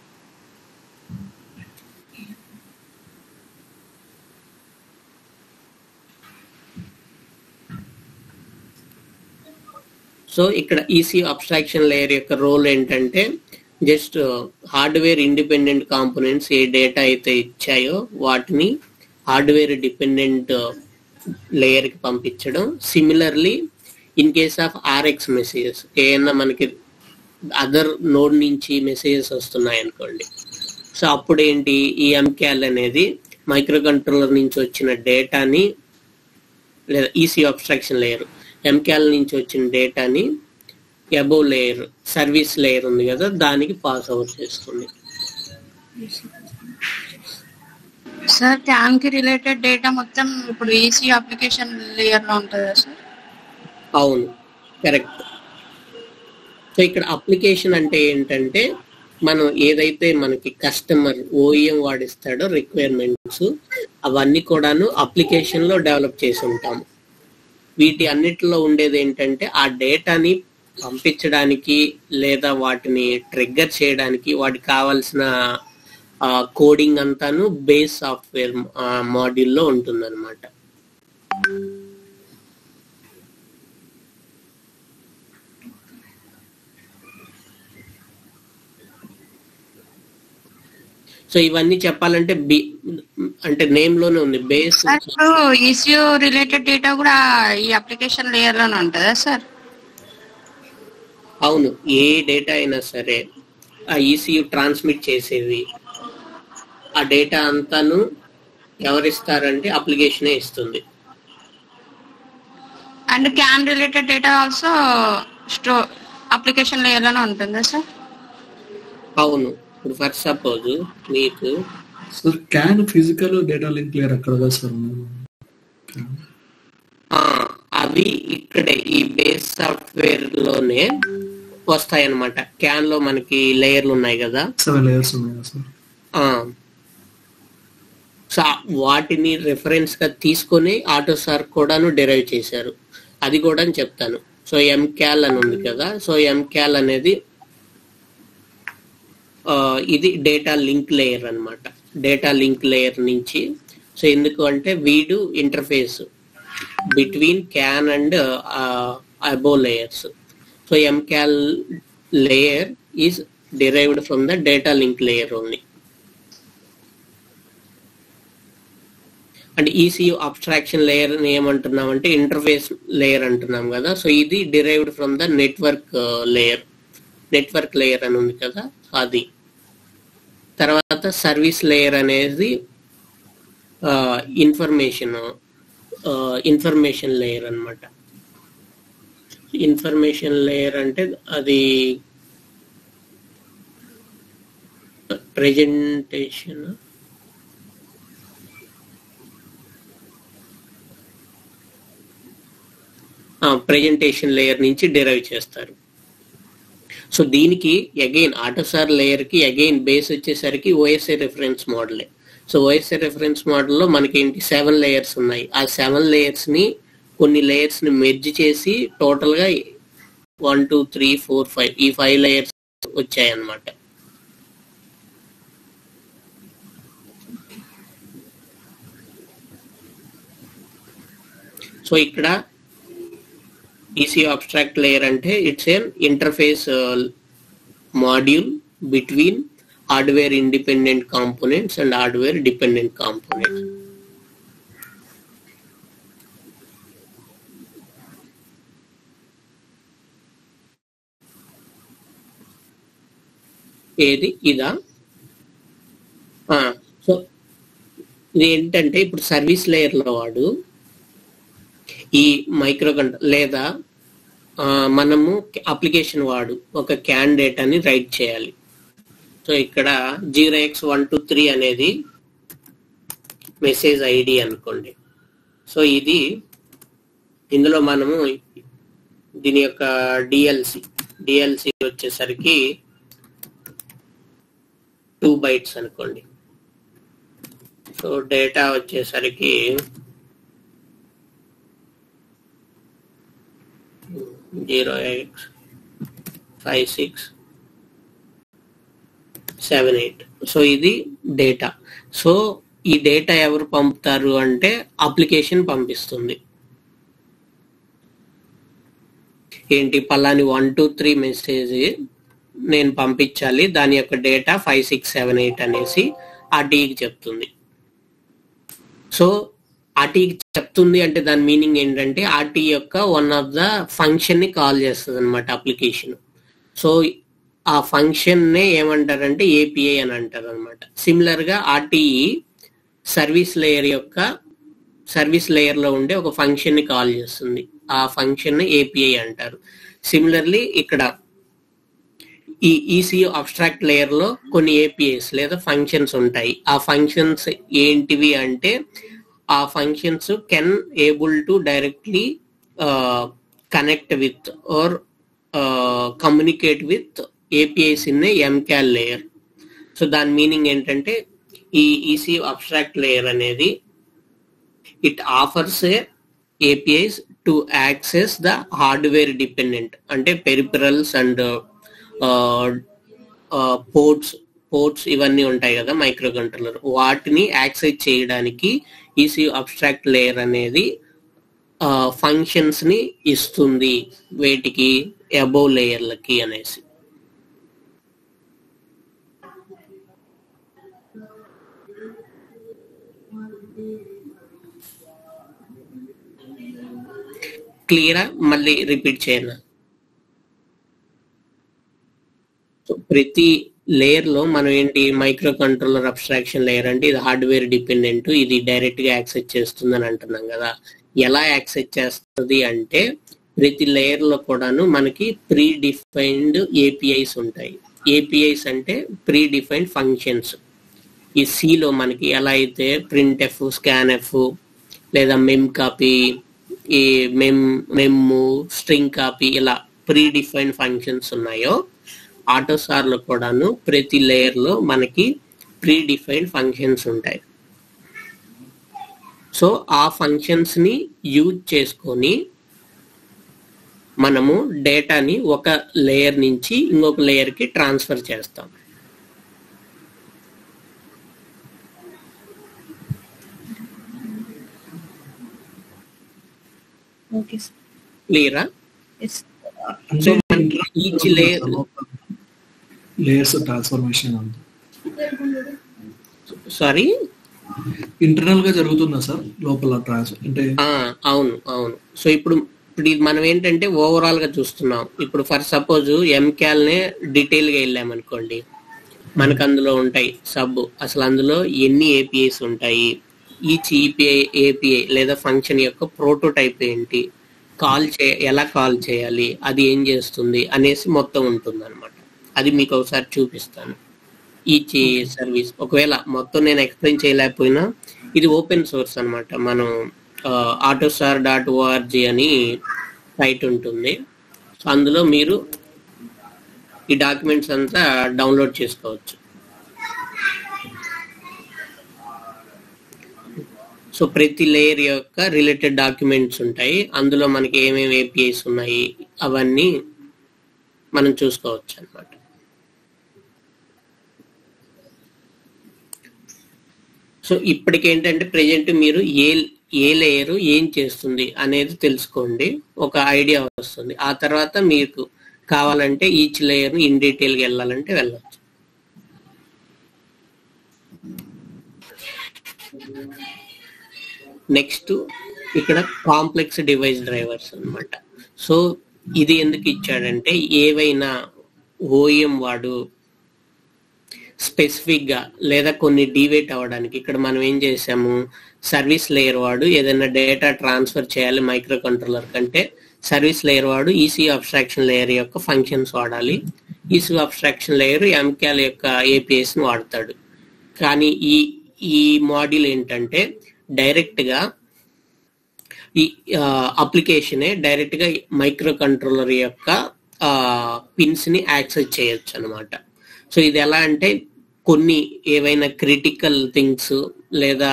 సో ఇక్కడ ఈసీ అబ్స్ట్రాక్షన్ లేయర్ యొక్క రోల్ ఏంటంటే జస్ట్ హార్డ్వేర్ ఇండిపెండెంట్ కాంపోనెంట్స్ ఏ డేటా అయితే ఇచ్చాయో వాటిని హార్డ్వేర్ డిపెండెంట్ లేయర్కి పంపించడం. Similarly in case of RX messages, ఏమన్నా మనకి అదర్ నోడ్ నుంచి మెసేజెస్ వస్తున్నాయి అనుకోండి, సో అప్పుడు ఏంటి ఈ ఎంక్యాల్ అనేది మైక్రో కంట్రోలర్ నుంచి వచ్చిన డేటాని లేదా ఈసీ అబ్స్ట్రాక్షన్ లేయర్ ఎంక్యాల్ నుంచి వచ్చిన డేటాని అబోవ్ లేయర్ సర్వీస్ లేయర్ ఉంది కదా దానికి పాస్ అవుట్ చేస్తుంది. సార్ క్యాన్ కి రిలేటెడ్ డేటా మొత్తం ఇప్పుడు ఈసీ అప్లికేషన్ లేయర్ లో ఉంటుందా సార్? అవును, కరెక్ట్. సో ఇక్కడ అప్లికేషన్ అంటే ఏంటంటే మనం ఏదైతే మనకి కస్టమర్ ఓఈఎం వాడిస్తాడో రిక్వైర్మెంట్స్ అవన్నీ కూడాను అప్లికేషన్ లో డెవలప్ చేసి ఉంటాము. వీటి అన్నిటిలో ఉండేది ఏంటంటే ఆ డేటాని పంపించడానికి లేదా వాటిని ట్రిగ్గర్ చేయడానికి వాటికి కావాల్సిన కోడింగ్ అంతాను బేస్ సాఫ్ట్వేర్ మాడ్యూల్లో ఉంటుందన్నమాట. సో ఇవన్నీ చెప్పాలంటే అంటే నేమ్ లోనే ఉంది బేస్. ఈసీయూ రిలేటెడ్ డేటా కూడా ఈ అప్లికేషన్ లేయర్ లోనే ఉంటుందా సార్? అవును, ఏ డేటా అయినా సరే ఆ ఈసీయూ ట్రాన్స్మిట్ చేసేది ఆ డేటా అంతాను ఎవరిస్తారంటే అప్లికేషనే ఇస్తుంది. And can related data also application layer లోనే ఉంటుందా సార్? అవును, ఇప్పుడు ఫర్ సపోజ్ మీకు sir can physical data link layer అక్కడ కదా సార్? అవి ఇక్కడే ఈ బేస్ సాఫ్ట్వేర్ లోనే వస్తాయి అన్నమాట. క్యాన్ లో మనకి లేయర్లు ఉన్నాయి కదా, 7 లేయర్స్ ఉన్నాయి కదా సార్. సో వాటిని రిఫరెన్స్ గా తీసుకొని ఆటోసార్ కూడాను డెరైవ్ చేశారు, అది కూడా చెప్తాను. సో ఎంక్యాల్ అని ఉంది కదా, సో ఎంక్యాల్ అనేది ఇది డేటా లింక్ లేయర్ అన్నమాట. డేటా లింక్ లేయర్ నుంచి సో ఎందుకు అంటే వీడు interface between CAN and above layers. So MCAL layer is derived from the data link layer only. And ECU abstraction layer ఏమంటున్నామంటే ఇంటర్ఫేస్ లేయర్ అంటున్నాం కదా. సో ఇది derived from the network layer. Network layer అని ఉంది కదా అది. తర్వాత service layer అనేది ఇన్ఫర్మేషన్ లేయర్ అన్నమాట. ఇన్ఫర్మేషన్ లేయర్ అంటే అది ప్రెజెంటేషన్ లేయర్ నుంచి డిరైవ్ చేస్తారు. సో దీనికి అగైన్ ఆటోసార్ లేయర్ కి అగైన్ బేస్ వచ్చేసరికి ఓఎస్ఐ రెఫరెన్స్ మోడలే. సో ఓఎస్ఐ రెఫరెన్స్ మోడల్లో మనకి ఏంటి 7 లేయర్స్ ఉన్నాయి. ఆ 7 లేయర్స్ ని కొన్ని లేయర్స్ ని మెర్జ్ చేసి టోటల్ గా 1 2 3 4 5 ఈ 5 లేయర్స్ వచ్చాయి అన్నమాట. సో ఇక్కడ ECU abstract layer అంటే it's an interface module between hardware independent components and hardware dependent components. ఏది ఇదా? సో ఇది ఏంటంటే ఇప్పుడు సర్వీస్ లేయర్ లో వాడు ఈ మైక్రో కంట్రోలర్ లేదా మనము అప్లికేషన్ వాడు ఒక క్యాన్ డేటాని రైట్ చేయాలి. సో ఇక్కడ 0x123 అనేది మెసేజ్ ఐడి అనుకోండి. సో ఇది ఇందులో మనము దీని యొక్క డిఎల్సి వచ్చేసరికి 2 bytes అనుకోండి. సో డేటా వచ్చేసరికి 0x5678. సో ఇది డేటా. సో ఈ డేటా ఎవరు పంపుతారు అంటే అప్లికేషన్ పంపిస్తుంది. ఏంటి పలాని 1 2 3 మెసేజ్ నేను పంపించాలి, దాని యొక్క డేటా 5678 అనేసి ఆర్టీకి చెప్తుంది. సో ఆర్టీకి చెప్తుంది అంటే దాని మీనింగ్ ఏంటంటే ఆర్టీ యొక్క వన్ ఆఫ్ ద ఫంక్షన్ ని కాల్ చేస్తుంది అనమాట అప్లికేషన్. సో ఆ ఫంక్షన్ నే ఏమంటారంటే ఏపీఐ అని అంటారు అనమాట. సిమిలర్ గా ఆర్టీఈ సర్వీస్ లేయర్ లో ఉండే ఒక ఫంక్షన్ ని కాల్ చేస్తుంది. ఆ ఫంక్షన్ ని ఏపీఐ అంటారు. సిమిలర్లీ ఇక్కడ ఈ ఈసీయూ అబ్స్ట్రాక్ట్ లేయర్ లో కొన్ని ఏపీఐస్ లేదా ఫంక్షన్స్ ఉంటాయి. ఆ ఫంక్షన్స్ ఏంటివి అంటే ఆ functions can able to directly connect with or communicate with APIs in MCAL layer. So దాని మీనింగ్ ఏంటంటే ఈ ఈసీయూ అబ్స్ట్రాక్ట్ లేయర్ అనేది it offers APIs to access the hardware dependent, అంటే పెరిఫెరల్స్ అండ్ పోర్ట్స్ ఇవన్నీ ఉంటాయి కదా మైక్రో కంట్రోలర్, వాటిని access చేయడానికి ఈసీయూ అబ్స్ట్రాక్ట్ లేయర్ అనేది ఫంక్షన్స్ ని ఇస్తుంది వేటికి, అబోవ్ లేయర్లకి అనేసి. క్లియరా? మళ్ళీ రిపీట్ చేయనా? ప్రతి లేయర్ లో మనం ఏంటి, మైక్రో కంట్రోలర్ అబ్స్ట్రాక్షన్ లేయర్ అంటే ఇది హార్డ్వేర్ డిపెండెంట్, ఇది డైరెక్ట్ గా యాక్సెస్ చేస్తుంది అని అంటున్నాం కదా. ఎలా యాక్సెస్ చేస్తుంది అంటే ప్రతి లేయర్ లో కూడాను మనకి ప్రీ డిఫైన్డ్ ఏపీఐస్ ఉంటాయి. ఏపీఐస్ అంటే ప్రీ డిఫైన్డ్ ఫంక్షన్స్. ఈ సిలో మనకి ఎలా అయితే ప్రింట్ ఎఫ్, స్కాన్ ఎఫ్ లేదా మెమ్ కాపీ, ఈ మెమ్ స్ట్రింగ్ కాపీ ఇలా ప్రీ డిఫైన్డ్ ఫంక్షన్స్ ఉన్నాయో, ఆటోసార్ లో కూడాను ప్రతి లేయర్ లో మనకి ప్రీ డిఫైన్డ్ ఫంక్షన్స్ ఉంటాయి. సో ఆ ఫంక్షన్స్ ని యూజ్ చేసుకొని మనము డేటాని ఒక లేయర్ నుంచి ఇంకొక లేయర్ కి ట్రాన్స్ఫర్ చేస్తాం. Okay sir. క్లియరా? Yes. So each layers transformation అంతా సారీ ఇంటర్నల్ గా జరుగుతుందా సార్ లోపల ట్రాన్స్ఫర్ అంటే? అవును. సో ఇప్పుడు ఇది మనం ఏంటంటే ఓవరాల్ గా చూస్తున్నాం. ఇప్పుడు ఫర్ సపోజ్ ఎంకాల్ నే డీటెయిల్ గా వెళ్ళామనుకోండి, మనకు అందులో ఉంటాయి అసలు అందులో ఎన్ని ఏపీఐస్ ఉంటాయి, ఈచ్ ఏపీఐ లేదా ఫంక్షన్ యొక్క ప్రోటోటైప్ ఏంటి, ఎలా కాల్ చేయాలి, అది ఏం చేస్తుంది అనేసి మొత్తం ఉంటుంది అనమాట. అది మీకు ఒకసారి చూపిస్తాను. ఈచ్ సర్వీస్ ఒకవేళ మొత్తం నేను ఎక్స్ప్లెయిన్ చేయలేకపోయినా ఇది ఓపెన్ సోర్స్ అనమాట. మనం autosar.org అని సైట్ ఉంటుంది. సో అందులో మీరు ఈ డాక్యుమెంట్స్ అంతా డౌన్లోడ్ చేసుకోవచ్చు. సో ప్రతి లేయర్ యొక్క రిలేటెడ్ డాక్యుమెంట్స్ ఉంటాయి. అందులో మనకి ఏమేమి ఏపీఐస్ ఉన్నాయి అవన్నీ మనం చూసుకోవచ్చు అన్నమాట. సో ఇప్పటికేంటంటే ప్రెజెంట్ మీరు ఏ లేయర్ ఏం చేస్తుంది అనేది తెలుసుకోండి, ఒక ఐడియా వస్తుంది. ఆ తర్వాత మీకు కావాలంటే ఈచ్ లేయర్ ఇన్ డీటెయిల్ గా వెళ్ళాలంటే వెళ్ళచ్చు. నెక్స్ట్ ఇక్కడ కాంప్లెక్స్ డివైస్ డ్రైవర్స్ అన్నమాట. సో ఇది ఎందుకు ఇచ్చాడంటే ఏవైనా ఓఎం వాడు స్పెసిఫిక్ గా లేదా కొన్ని డివేట్ అవ్వడానికి, ఇక్కడ మనం ఏం చేసాము, సర్వీస్ లేయర్ వాడు ఏదైనా డేటా ట్రాన్స్ఫర్ చేయాలి మైక్రో కంట్రోలర్ కంటే, సర్వీస్ లేయర్ వాడు ఈసీ అబ్స్ట్రాక్షన్ లేయర్ యొక్క ఫంక్షన్స్ వాడాలి, ఈసీ అబ్స్ట్రాక్షన్ లేయర్ ఎంకాల్ యొక్క ఏపీఎస్ ని వాడతాడు. కానీ ఈ మాడ్యూల్ ఏంటంటే డైరెక్ట్ గా ఈ అప్లికేషనే డైరెక్ట్ గా మైక్రో కంట్రోలర్ యొక్క పిన్స్ ని యాక్సెస్ చేయొచ్చు అనమాట. సో ఇది ఎలా అంటే కొన్ని ఏవైనా క్రిటికల్ థింగ్స్ లేదా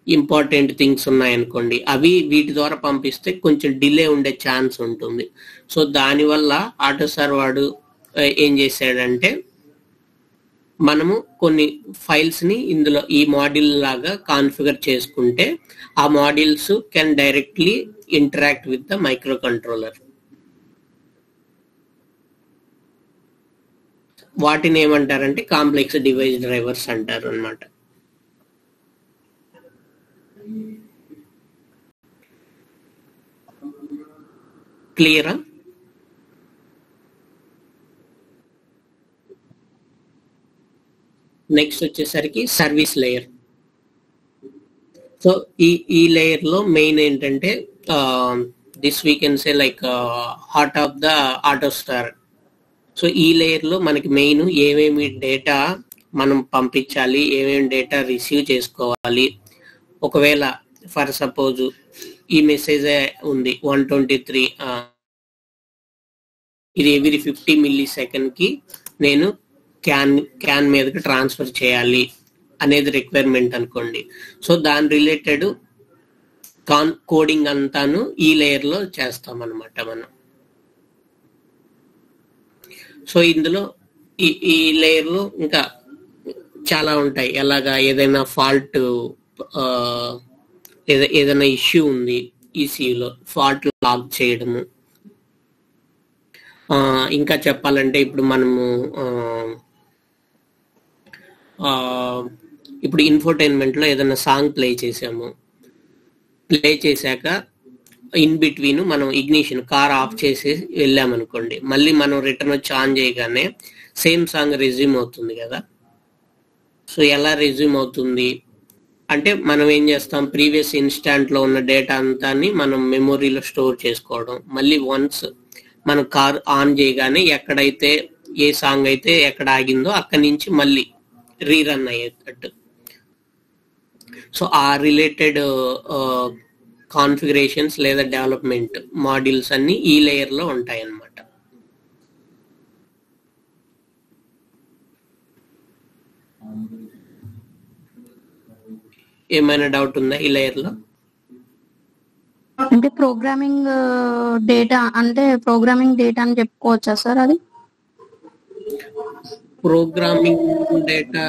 ఇంపార్టెంట్ థింగ్స్ ఉన్నాయనుకోండి, అవి వీటి ద్వారా పంపిస్తే కొంచెం డిలే ఉండే ఛాన్స్ ఉంటుంది. సో దానివల్ల ఆటోసార్ వాడు ఏం చేశాడంటే మనము కొన్ని ఫైల్స్ ని ఇందులో ఈ మాడ్యూల్ లాగా కాన్ఫిగర్ చేసుకుంటే ఆ modules can directly interact with the micro controller. వాటిని ఏమంటారంటే కాంప్లెక్స్ డివైస్ డ్రైవర్స్ అంటారు అన్నమాట. క్లియరా? నెక్స్ట్ వచ్చేసరికి సర్వీస్ లేయర్. సో ఈ లేయర్ లో మెయిన్ ఏంటంటే this we can say like heart of the AUTOSAR. So ఈ లేయర్ లో మనకి మెయిన్ ఏమేమి డేటా మనం పంపించాలి, ఏమేమి డేటా రిసీవ్ చేసుకోవాలి. ఒకవేళ ఫర్ సపోజ్ ఈ మెసేజ్ ఉంది 123, ఇది ఎవ్రీ 50 millisecond కి నేను క్యాన్ మీదకి ట్రాన్స్ఫర్ చేయాలి అనేది రిక్వైర్మెంట్ అనుకోండి. సో దాని రిలేటెడ్ కోడింగ్ అంతాను ఈ లేయర్ లో చేస్తాం అనమాట మనం. సో ఇందులో ఈ లేయర్ లో ఇంకా చాలా ఉంటాయి. ఎలాగా ఏదైనా ఫాల్ట్, ఏదైనా ఇష్యూ ఉంది ఈసీయూలో, ఫాల్ట్ లాగ్ చేయడము. ఇంకా చెప్పాలంటే ఇప్పుడు మనము ఇప్పుడు ఇన్ఫోటైన్మెంట్ లో ఏదైనా సాంగ్ ప్లే చేశాక ఇన్ బిట్వీన్ మనం ఇగ్నిషన్ కార్ ఆఫ్ చేసి వెళ్ళామనుకోండి, మళ్ళీ మనం రిటర్న్ వచ్చి ఆన్ చేయగానే సేమ్ సాంగ్ రెజ్యూమ్ అవుతుంది కదా. సో ఎలా రెజ్యూమ్ అవుతుంది అంటే మనం ఏం చేస్తాం, ప్రీవియస్ ఇన్స్టాంట్ లో ఉన్న డేటా అంతా మనం మెమొరీలో స్టోర్ చేసుకోవడం, మళ్ళీ వన్స్ మనం కార్ ఆన్ చేయగానే ఎక్కడైతే ఏ సాంగ్ అయితే ఎక్కడ ఆగిందో అక్కడి నుంచి మళ్ళీ రీరన్ అయ్యేటట్టు. సో ఆ రిలేటెడ్ కాన్ఫిగరేషన్స్ లేదా డెవలప్మెంట్ మాడ్యూల్స్ అన్ని ఈ లేయర్ లో ఉంటాయి అన్నమాట. ఏమైనా డౌట్ ఉందా ఈ లేయర్ లో? అంటే ప్రోగ్రామింగ్ డేటా అని చెప్పుకోవచ్చా సార్? అది ప్రోగ్రామింగ్ డేటా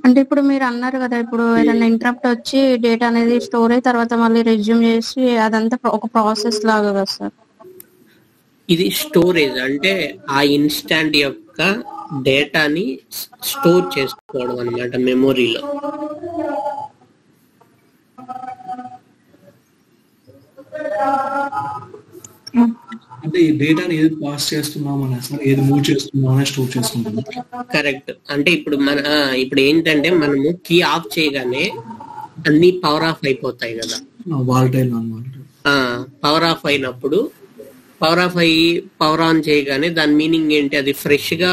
అంటే ఇప్పుడు మీరు అన్నారు కదా, ఇప్పుడు ఏదైనా ఇంటరప్ట్ వచ్చి డేటా అనేది స్టోర్ అయ్యి తర్వాత మళ్ళీ రెజ్యూమ్ చేసి అదంతా ఒక ప్రాసెస్ లాగా కదా సార్? ఇది స్టోరేజ్ అంటే ఆ ఇన్స్టాంట్ యొక్క డేటాని స్టోర్ చేసుకోవడం అన్నమాట మెమొరీలో. అంటే ఈ డేటాని ఏది పాస్ చేస్తున్నాం అనే సార్, ఏది మూవ్ చేస్తున్నాం అనే స్టోర్ చేసుకుంటాం. కరెక్ట్. అంటే ఇప్పుడు ఏంటంటే మనము కీ ఆఫ్ చేయగానే అన్ని పవర్ ఆఫ్ అయిపోతాయి కదా. వాల్టైల్ అన్నమాట. పవర్ ఆఫ్ అయినప్పుడు పవర్ ఆన్ చేయగానే దాని మీనింగ్ ఏంటి, అది ఫ్రెష్ గా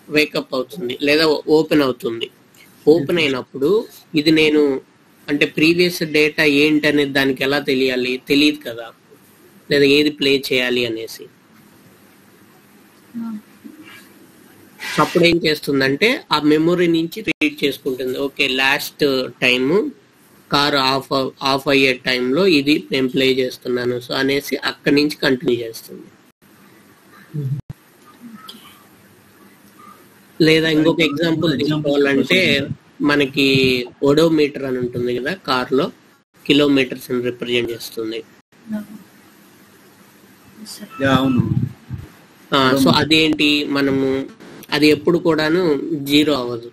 వేకప్ అవుతుంది లేదా ఓపెన్ అవుతుంది. ఓపెన్ అయినప్పుడు ఇది నేను అంటే ప్రీవియస్ డేటా ఏంటి అనేది దానికి ఎలా తెలియదు కదా, లేదా ఏది ప్లే చేయాలి అనేసి. అప్పుడు ఏం చేస్తుందంటే ఆ మెమొరీ నుంచి రీడ్ చేసుకుంటుంది, okay last time car of అయ్యే టైంలో ఇది నేను ప్లే చేస్తున్నాను సో అనేసి అక్కడి నుంచి కంటిన్యూ చేస్తుంది. లేదా ఇంకొక ఎగ్జాంపుల్ తీసుకోవాలంటే మనకి ఓడోమీటర్ అని ఉంటుంది కదా కార్లో, కిలోమీటర్స్ అని రిప్రజెంట్ చేస్తుంది. సో అదేంటి, మనము అది ఎప్పుడు కూడాను జీరో అవ్వదు.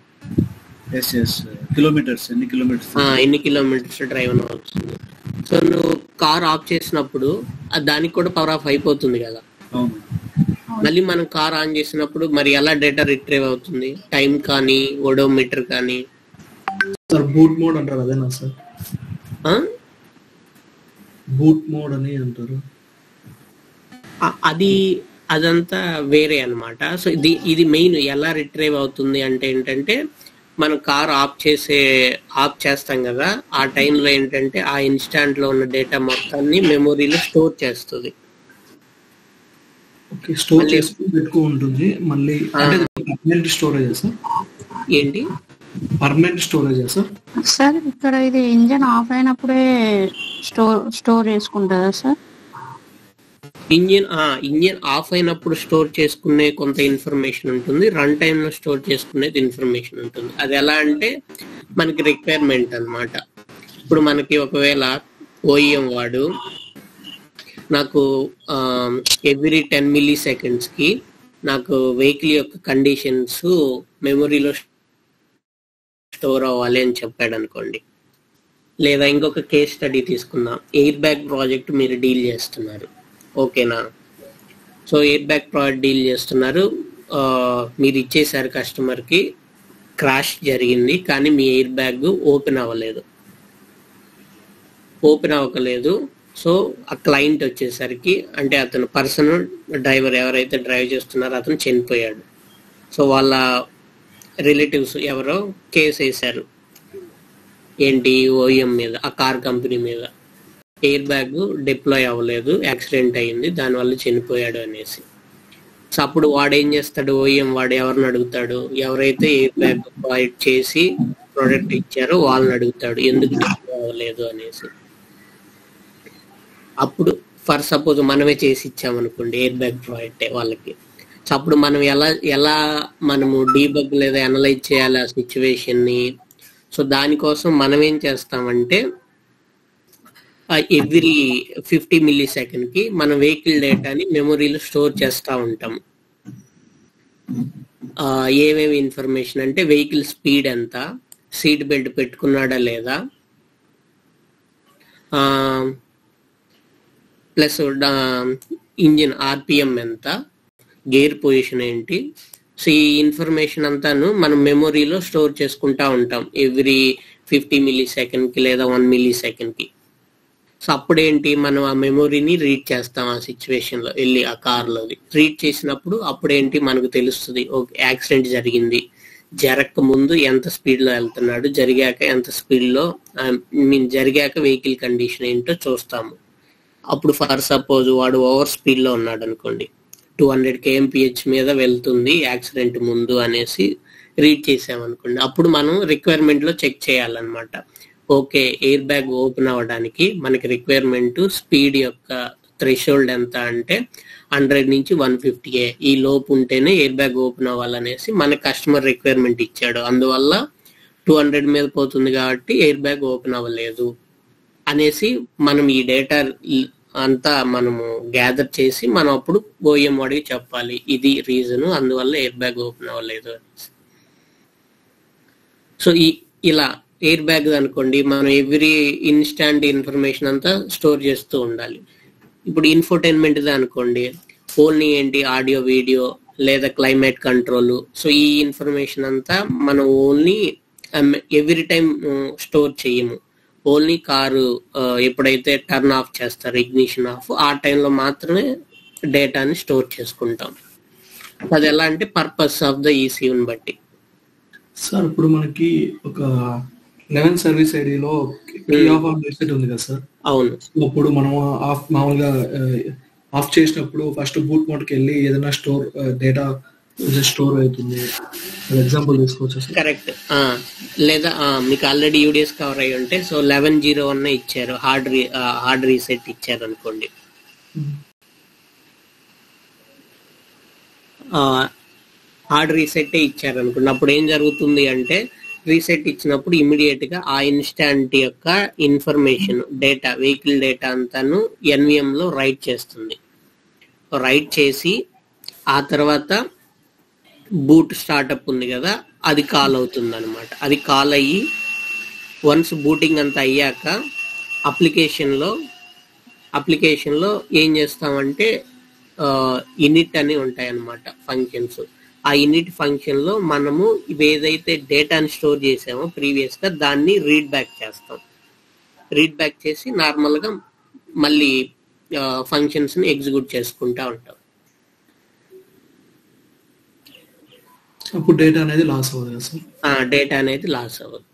ఎన్ని కిలోమీటర్స్ డ్రైవ్ అవుతుంది. సో నువ్వు కార్ ఆఫ్ చేసినప్పుడు దానికి కూడా పవర్ ఆఫ్ అయిపోతుంది కదా. మళ్ళీ మనం కార్ ఆన్ చేసినప్పుడు మరి ఎలా డేటా రిట్రీవ్ అవుతుంది, టైం కానీ ఓడోమీటర్ కానీ. బూట్ మోడ్ అంటారు అదేనా సార్? బూట్ మోడ్ అని అంటారు. అదంతా వేరే అన్నమాట. సో ఇది మెయిన్ ఎలా రిట్రీవ్ అవుతుంది అంటే ఏంటంటే మనం కార్ ఆఫ్ చేస్తాం కదా, ఆ టైంలో ఏంటంటే ఆ ఇన్స్టాంట్ లో ఉన్న డేటా మొత్తాన్ని మెమొరీలో స్టోర్ చేస్తుంది. స్టోర్ చేసుకుని పెట్టుకుంటుంది మళ్ళీ. Permanent storage sir? ఏంటి పర్మనెంట్ స్టోరేజ్ సార్? సార్ ఇక్కడ ఇది ఇంజన్ ఆఫ్ అయినప్పుడే స్టోర్ చేసుకుంటుందా సార్? ఇంజన్ ఆఫ్ అయినప్పుడు స్టోర్ చేసుకునే కొంత ఇన్ఫర్మేషన్ ఉంటుంది, రన్ టైమ్ లో స్టోర్ చేసుకునేది ఇన్ఫర్మేషన్ ఉంటుంది. అది ఎలా అంటే మనకి రిక్వైర్మెంట్ అన్నమాట. ఇప్పుడు మనకి ఒకవేళ ఓఈఎం వాడు నాకు ఎవ్రీ 10 milliseconds కి నాకు వెహికల్ యొక్క కండిషన్స్ మెమొరీలో స్టోర్ అవ్వాలి అని చెప్పాడు అనుకోండి. లేదా ఇంకొక కేస్ స్టడీ తీసుకుందాం, ఎయిర్ బ్యాగ్ ప్రాజెక్ట్ మీరు డీల్ చేస్తున్నారు, ఓకేనా? So air bag project deal చేస్తున్నారు, మీరు ఇచ్చేసారు కస్టమర్కి క్రాష్ జరిగింది కానీ మీ ఎయిర్ బ్యాగ్ ఓపెన్ అవ్వలేదు. సో ఆ క్లయింట్ వచ్చేసరికి అంటే అతను పర్సనల్ డ్రైవర్ ఎవరైతే డ్రైవ్ చేస్తున్నారో అతను చనిపోయాడు. సో వాళ్ళ రిలేటివ్స్ ఎవరో కేసు వేశారు ఏంటి ఓఎం మీద, ఆ కార్ కంపెనీ మీద. ఎయిర్ బ్యాగ్ డిప్లాయ్ అవ్వలేదు, యాక్సిడెంట్ అయ్యింది, దానివల్ల చనిపోయాడు అనేసి. సో అప్పుడు వాడు ఏం చేస్తాడు, ఓఎం వాడు ఎవరిని అడుగుతాడు, ఎవరైతే ఎయిర్ బ్యాగ్ ప్రొవైడ్ చేసి ప్రోడక్ట్ ఇచ్చారో వాళ్ళని అడుగుతాడు ఎందుకు డిప్లాయ్ అవ్వలేదు అనేసి. అప్పుడు ఫర్ సపోజ్ మనమే చేసి ఇచ్చామనుకోండి ఎయిర్ బ్యాగ్ ప్రొవైడ్ వాళ్ళకి. సో అప్పుడు మనం ఎలా మనము డీబగ్ లేదా అనలైజ్ చేయాలి ఆ సిచ్యువేషన్ని. సో దానికోసం మనం ఏం చేస్తామంటే ఎవ్రీ 50 millisecond మన వెహికల్ డేటాని మెమొరీలో స్టోర్ చేస్తూ ఉంటాం. ఏమేమి ఇన్ఫర్మేషన్ అంటే వెహికల్ స్పీడ్ ఎంత, సీట్ బెల్ట్ పెట్టుకున్నాడా లేదా, ప్లస్ ఇంజిన్ ఆర్పిఎం ఎంత, గేర్ పొజిషన్ ఏంటి. సో ఈ ఇన్ఫర్మేషన్ అంతాను మనం మెమొరీలో స్టోర్ చేసుకుంటా ఉంటాం ఎవ్రీ 50 millisecond లేదా 1 millisecond. సో అప్పుడేంటి మనం ఆ మెమొరీని రీడ్ చేస్తాం ఆ సిచ్యువేషన్లో వెళ్ళి ఆ కార్లోది. రీడ్ చేసినప్పుడు అప్పుడేంటి మనకు తెలుస్తుంది, ఓకే యాక్సిడెంట్ జరిగింది, జరగక ముందు ఎంత స్పీడ్లో వెళ్తున్నాడు, జరిగాక ఎంత స్పీడ్లో జరిగాక వెహికల్ కండిషన్ ఏంటో చూస్తాము. అప్పుడు ఫర్ సపోజ్ వాడు ఓవర్ స్పీడ్లో ఉన్నాడు అనుకోండి, 200 kmph మీద వెళ్తుంది యాక్సిడెంట్ ముందు అనేసి రీడ్ చేసామనుకోండి, అప్పుడు మనం రిక్వైర్మెంట్లో చెక్ చేయాలన్నమాట. ఓకే ఎయిర్ బ్యాగ్ ఓపెన్ అవ్వడానికి మనకి రిక్వైర్మెంట్ స్పీడ్ యొక్క థ్రెషోల్డ్ ఎంత అంటే 100 నుంచి 150 ఈ లోపు ఉంటేనే ఎయిర్ బ్యాగ్ ఓపెన్ అవ్వాలనేసి మన కస్టమర్ రిక్వైర్మెంట్ ఇచ్చాడు. అందువల్ల 200 మీద పోతుంది కాబట్టి ఎయిర్ బ్యాగ్ ఓపెన్ అవ్వలేదు అనేసి మనం ఈ డేటా అంతా మనము గ్యాదర్ చేసి మనం అప్పుడు ఓఎం వాడికి చెప్పాలి ఇది రీజను, అందువల్ల ఎయిర్ బ్యాగ్ ఓపెన్ అవ్వలేదు అనేసి. సో ఇలా ఎయిర్ బ్యాగ్ అనుకోండి మనం ఎవ్రీ ఇన్స్టాంట్ ఇన్ఫర్మేషన్ అంతా స్టోర్ చేస్తూ ఉండాలి. ఇప్పుడు ఇన్ఫోటైన్మెంట్ అనుకోండి, ఓన్లీ ఏంటి ఆడియో వీడియో లేదా క్లైమేట్ కంట్రోల్. సో ఈ ఇన్ఫర్మేషన్ అంతా మనం ఓన్లీ ఎవ్రీ టైం స్టోర్ చేయము. ఓన్లీ కారు ఎప్పుడైతే టర్న్ ఆఫ్ చేస్తారు ఇగ్నిషన్ ఆఫ్ ఆ టైంలో మాత్రమే డేటాని స్టోర్ చేసుకుంటాం. అది ఎలా అంటే పర్పస్ ఆఫ్ ద ఈసీని బట్టి. సార్ ఇప్పుడు మనకి ఒక 11 సర్వీస్ ఐడిలో కీ ఆఫ్ రీసెట్ ఉంది కదా సార్. అవును. అప్పుడు మనం మామూలుగా ఆఫ్ చేసినప్పుడు ఫస్ట్ బూట్ మోడ్కి వెళ్ళి ఏదైనా డేటా స్టోర్ అవుతుంది, ఎగ్జాంపుల్ తీసుకోవచ్చు సార్. కరెక్ట్. లేదా మీకు ఆల్రెడీ యూడిఎస్ కవర్ అయ్యి ఉంటే సో 11.01 ఇచ్చారు, హార్డ్ రీసెట్ ఇచ్చారు అనుకోండి. హార్డ్ రీసెట్ ఇచ్చారు అనుకోండి, అప్పుడు ఏం జరుగుతుంది అంటే రీసెట్ ఇచ్చినప్పుడు ఇమీడియట్ గా ఆ ఇన్స్టాంట్ యొక్క ఇన్ఫర్మేషన్ డేటా వెహికల్ డేటా అంతాను ఎన్విఎం లో రైట్ చేస్తుంది. రైట్ చేసి ఆ తర్వాత బూట్ స్టార్ట్అప్ ఉంది కదా అది కాల్ అవుతుంది అనమాట. అది కాల్ అయ్యి వన్స్ బూటింగ్ అంతా అయ్యాక అప్లికేషన్లో ఏం చేస్తామంటే ఇనిట్ అని ఉంటాయి అన్నమాట ఫంక్షన్స్. ఆ ఇనిట్ ఫంక్షన్లో మనము ఏదైతే డేటాని స్టోర్ చేసామో ప్రీవియస్గా దాన్ని రీడ్ బ్యాక్ చేస్తాం. రీడ్ బ్యాక్ చేసి నార్మల్గా మళ్ళీ ఫంక్షన్స్ని ఎగ్జిక్యూట్ చేసుకుంటూ ఉంటాం. అప్పుడు డేటా అనేది లాస్ అవ్వదు సార్. డేటా అనేది లాస్ అవ్వదు.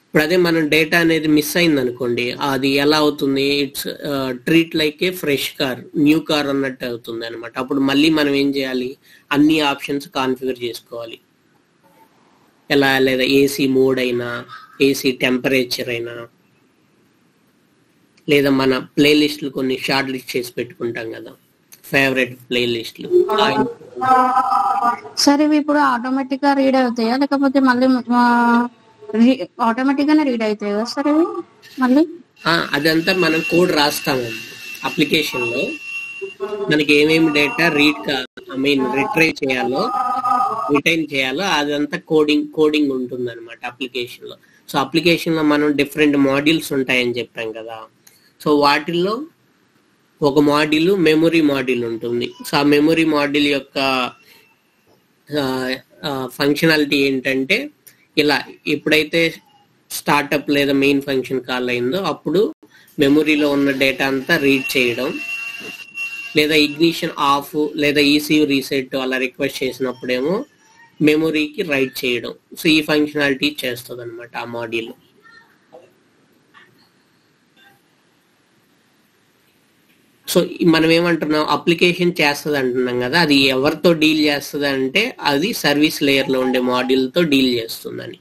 ఇప్పుడు అదే మనం డేటా అనేది మిస్ అయింది అనుకోండి, అది ఎలా అవుతుంది, it's treat like A fresh car, new car అన్నట్టు అవుతుంది అనమాట. అప్పుడు మళ్ళీ మనం ఏం చేయాలి, అన్ని ఆప్షన్స్ కాన్ఫిగర్ చేసుకోవాలి. ఎలా, లేదా ఏసీ మోడ్ అయినా, ఏసీ టెంపరేచర్ అయినా, లేదా మన ప్లేలిస్ట్లు కొన్ని షార్ట్ లిస్ట్ చేసి పెట్టుకుంటాం కదా ఫేవరెట్ ప్లేలిస్ట్లు. సరే ఇవి ఇప్పుడు ఆటోమేటిక్ గా రీడ్ అవుతాయా లేకపోతే మళ్ళీ ఆటోమేటిక్ గానే రీడ్ అవుతాయి కదా సార్ ఇవి మళ్ళీ? అదంతా మనం కోడ్ రాస్తామండి అప్లికేషన్ లో. మనకి ఏమేమి డేటా రిట్రైవ్ చేయాలో, రిటైన్ చేయాలో అదంతా కోడింగ్ ఉంటుంది అనమాట అప్లికేషన్ లో. సో అప్లికేషన్ లో మనం డిఫరెంట్ మాడ్యూల్స్ ఉంటాయని చెప్పాం కదా. సో వాటిల్లో ఒక మాడ్యూల్ మెమొరీ మాడ్యూల్ ఉంటుంది. సో ఆ మెమొరీ మాడ్యూల్ యొక్క ఫంక్షనాలిటీ ఏంటంటే ఇలా ఎప్పుడైతే స్టార్ట్అప్ లేదా మెయిన్ ఫంక్షన్ కాల్ అయిందో అప్పుడు మెమొరీలో ఉన్న డేటా అంతా రీడ్ చేయడం, లేదా ఇగ్నిషన్ ఆఫ్ లేదా ECU రీసెట్ అలా రిక్వెస్ట్ చేసినప్పుడేమో మెమొరీకి రైట్ చేయడం. సో ఈ ఫంక్షనాలిటీ చేస్తుంది అనమాట ఆ మాడ్యూల్. సో మనం ఏమంటున్నాం, అప్లికేషన్ చేస్తుంది అంటున్నాం కదా, అది ఎవరితో డీల్ చేస్తుంది అంటే అది సర్వీస్ లేయర్లో ఉండే మాడ్యూల్తో డీల్ చేస్తుందని.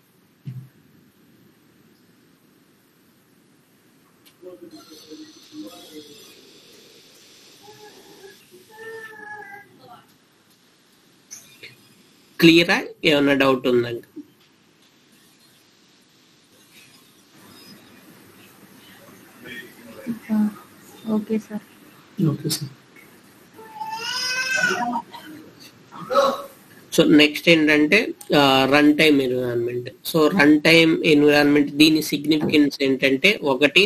క్లియరా? ఏమన్నా డౌట్ ఉందండి? Okay sir. Okay sir. So next ఏంటంటే run time environment. So run time environment దీని సిగ్నిఫికెన్స్ ఏంటంటే, ఒకటి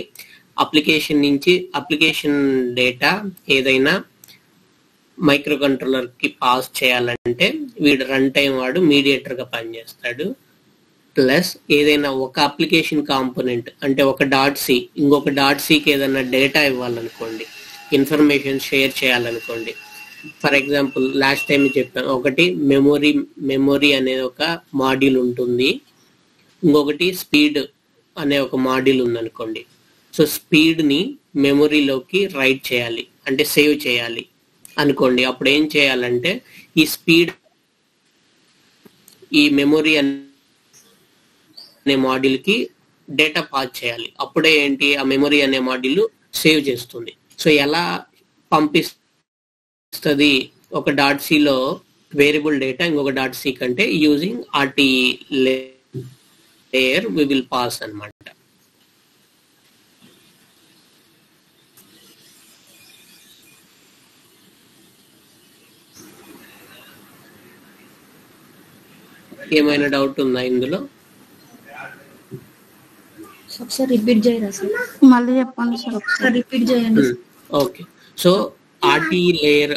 అప్లికేషన్ నుంచి అప్లికేషన్ డేటా ఏదైనా మైక్రో కంట్రోలర్ కి పాస్ చేయాలంటే వీడు రన్ టైం వాడు మీడియేటర్ గా పనిచేస్తాడు. ప్లస్ ఏదైనా ఒక అప్లికేషన్ కాంపోనెంట్ అంటే ఒక .c ఇంకొక .cకి ఏదైనా డేటా ఇవ్వాలనుకోండి, ఇన్ఫర్మేషన్ షేర్ చేయాలనుకోండి. ఫర్ ఎగ్జాంపుల్ లాస్ట్ టైం చెప్పాను, ఒకటి మెమొరీ అనే ఒక మాడ్యూల్ ఉంటుంది, ఇంకొకటి స్పీడ్ అనే ఒక మాడ్యూల్ ఉందనుకోండి. సో స్పీడ్ని మెమొరీలోకి రైట్ చేయాలి అంటే సేవ్ చేయాలి అనుకోండి. అప్పుడు ఏం చేయాలంటే ఈ స్పీడ్ ఈ మెమొరీ అనే మాడ్యూల్ కి డేటా పాస్ చేయాలి. అప్పుడే ఏంటి, ఆ మెమొరీ అనే మాడ్యూల్ సేవ్ చేస్తుంది. సో ఎలా పంపిస్తుంది ఒక .cలో వేరియబుల్ డేటా ఇంకొక .c కంటే, using RTE layer we will pass అన్నమాట. ఏమైనా డౌట్ ఉందా ఇందులో? ఒకసారి రిపీట్ చేయరా సార్? మళ్ళీ చెప్పండి సార్ ఒకసారి. రిపీట్ చేయండి. ఓకే. సో RTE లేయర్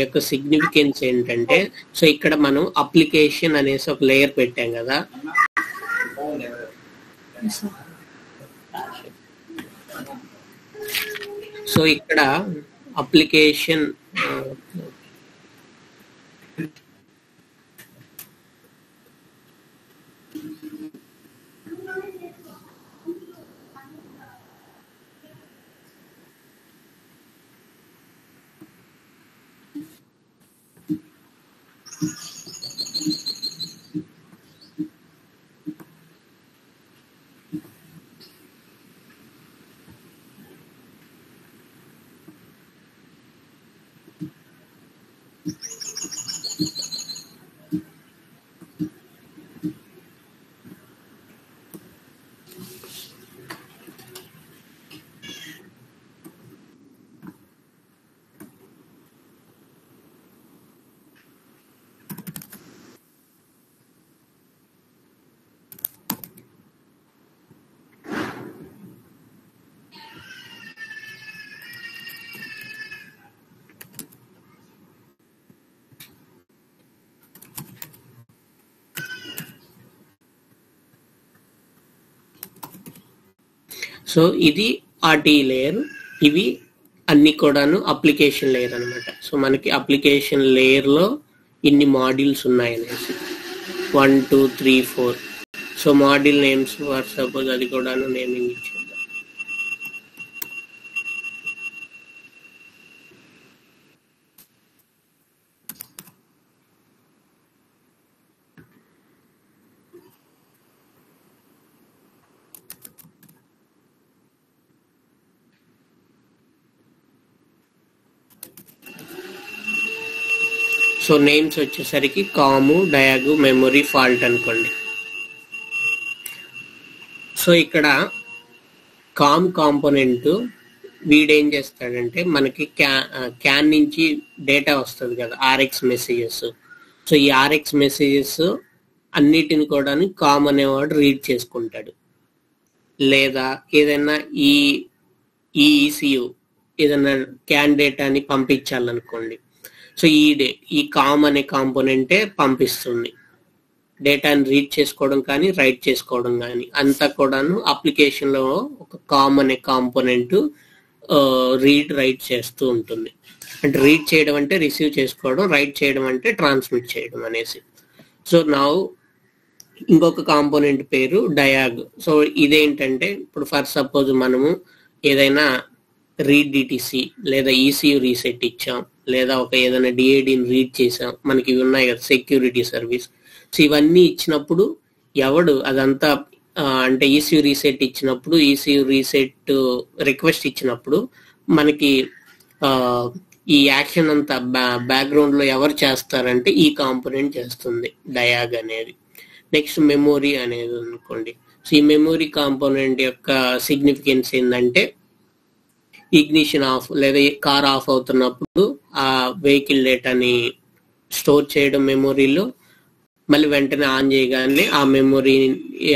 యొక్క సిగ్నిఫికెన్స్ ఏంటంటే, సో ఇక్కడ మనం అప్లికేషన్ అనేసి ఒక లేయర్ పెట్టాం కదా. సో ఇక్కడ అప్లికేషన్ సో ఇది RTE లేయర్. ఇవి అన్ని కూడాను అప్లికేషన్ లేయర్ అనమాట. సో మనకి అప్లికేషన్ లేయర్లో ఇన్ని మాడ్యూల్స్ ఉన్నాయనేసి 1 2 3 4. So module names for suppose అది కూడాను నేమింగ్ ఇచ్చేద్దాం. సో నేమ్స్ వచ్చేసరికి కాము, డయాగు, మెమొరీ, ఫాల్ట్ అనుకోండి. సో ఇక్కడ కామ్ కాంపోనెంట్ వీడేం చేస్తాడంటే, మనకి క్యాన్ నుంచి డేటా వస్తుంది కదా, RX మెసేజెస్. సో ఈ RX మెసేజెస్ అన్నిటిని కూడా కామ్ అనేవాడు రీడ్ చేసుకుంటాడు. లేదా ఏదైనా ఈ ECU ఏదైనా క్యాన్ డేటాని పంపించాలనుకోండి, సో ఈ కామ్ అనే కాంపోనెంటే పంపిస్తుంది. డేటాని రీడ్ చేసుకోవడం కానీ రైట్ చేసుకోవడం కానీ అంతా కూడాను అప్లికేషన్లో ఒక కామన్ కాంపోనెంట్ రీడ్ రైట్ చేస్తూ ఉంటుంది. అంటే రీడ్ చేయడం అంటే రిసీవ్ చేసుకోవడం, రైట్ చేయడం అంటే ట్రాన్స్మిట్ చేయడం అనేసి. సో నా ఇంకొక కాంపోనెంట్ పేరు డయాగ్. సో ఇదేంటంటే ఇప్పుడు ఫర్ సపోజ్ మనము ఏదైనా రీడ్ డిటిసి లేదా ఈసీయూ రీసెట్ ఇచ్చాం, లేదా ఒక ఏదైనా డిఐడిని రీడ్ చేసాం, మనకి ఇవి ఉన్నాయి కదా సెక్యూరిటీ సర్వీస్. సో ఇవన్నీ ఇచ్చినప్పుడు ఎవడు అదంతా అంటే ఈసీయూ రీసెట్ ఇచ్చినప్పుడు, ఈసీయూ రీసెట్ రిక్వెస్ట్ ఇచ్చినప్పుడు మనకి ఈ యాక్షన్ అంతా బ్యాక్గ్రౌండ్ లో ఎవరు చేస్తారంటే ఈ కాంపోనెంట్ చేస్తుంది, డయాగ్ అనేది. నెక్స్ట్ మెమొరీ అనేది అనుకోండి. సో ఈ మెమొరీ కాంపోనెంట్ యొక్క సిగ్నిఫికెన్స్ ఏంటంటే ఇగ్నిషన్ ఆఫ్ లేదా కార్ ఆఫ్ అవుతున్నప్పుడు ఆ వెహికల్ డేటాని స్టోర్ చేయడం మెమొరీలో, మళ్ళీ వెంటనే ఆన్ చేయగానే ఆ మెమొరీ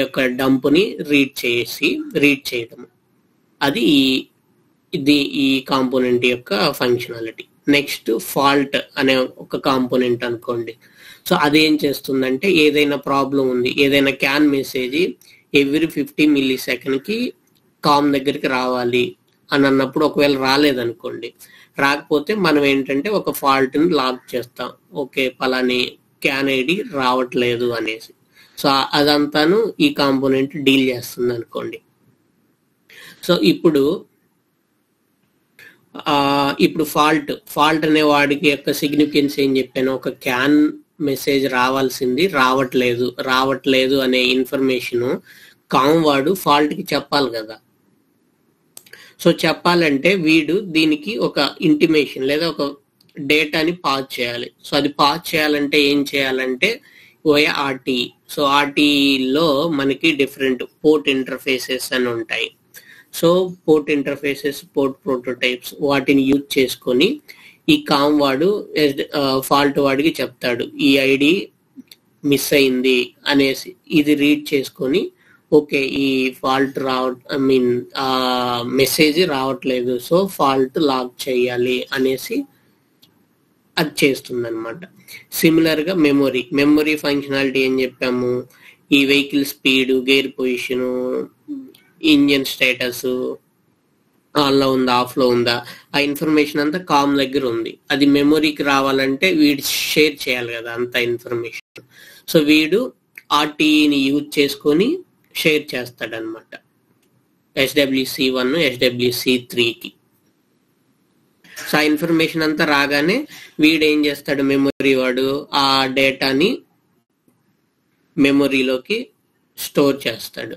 యొక్క డంప్ని రీడ్ చేయడం. అది ఈ కాంపోనెంట్ యొక్క ఫంక్షనాలిటీ. నెక్స్ట్ ఫాల్ట్ అనే ఒక కాంపోనెంట్ అనుకోండి. సో అదేం చేస్తుందంటే ఏదైనా ప్రాబ్లం ఉంది, ఏదైనా CAN message every 50 millisecond com దగ్గరికి రావాలి అని అన్నప్పుడు ఒకవేళ రాలేదనుకోండి, రాకపోతే మనం ఏంటంటే ఒక ఫాల్ట్ని లాగ్ చేస్తాం, ఓకే పలాని క్యాన్ ఐడి రావట్లేదు అనేసి. సో అదంతాను ఈ కాంపోనెంట్ డీల్ చేస్తుంది అనుకోండి. సో ఇప్పుడు ఫాల్ట్ అనే వాడికి యొక్క సిగ్నిఫికెన్స్ ఏం చెప్పాను, ఒక క్యాన్ మెసేజ్ రావాల్సింది రావట్లేదు అనే ఇన్ఫర్మేషన్ కామ్ వాడు ఫాల్ట్కి చెప్పాలి కదా. సో చెప్పాలంటే వీడు దీనికి ఒక ఇంటిమేషన్ లేదా ఒక డేటాని పాస్ చేయాలి. సో అది పాస్ చేయాలంటే ఏం చేయాలంటే ఓయా ఆర్టీ. సో ఆర్టీలో మనకి డిఫరెంట్ పోర్ట్ ఇంటర్ఫేసెస్ అని ఉంటాయి. So port interfaces, port prototypes వాటిని యూజ్ చేసుకొని ఈ కామ్ వాడు ఫాల్ట్ వాడికి చెప్తాడు ఈ ఐడి మిస్ అయింది అనేసి. ఇది రీడ్ చేసుకొని ఓకే ఈ ఫాల్ట్ మెసేజ్ రావట్లేదు, సో ఫాల్ట్ లాగ్ చేయాలి అనేసి అది చేస్తుంది అనమాట. సిమిలర్గా మెమొరీ ఫంక్షనాలిటీ ఏం చెప్పాము, ఈ vehicle speed, gear position, engine status, ఆన్లో ఉందా ఆఫ్లో ఉందా, ఆ ఇన్ఫర్మేషన్ అంతా కామ్ దగ్గర ఉంది. అది మెమొరీకి రావాలంటే వీడు షేర్ చేయాలి కదా అంత ఇన్ఫర్మేషన్. సో వీడు ఆర్టీఈని యూజ్ చేసుకొని షేర్ చేస్తాడనమాట SWC1, SWC3కి. సో ఆ ఇన్ఫర్మేషన్ అంతా రాగానే వీడు ఏం చేస్తాడు, మెమొరీ వాడు ఆ డేటాని మెమొరీలోకి స్టోర్ చేస్తాడు.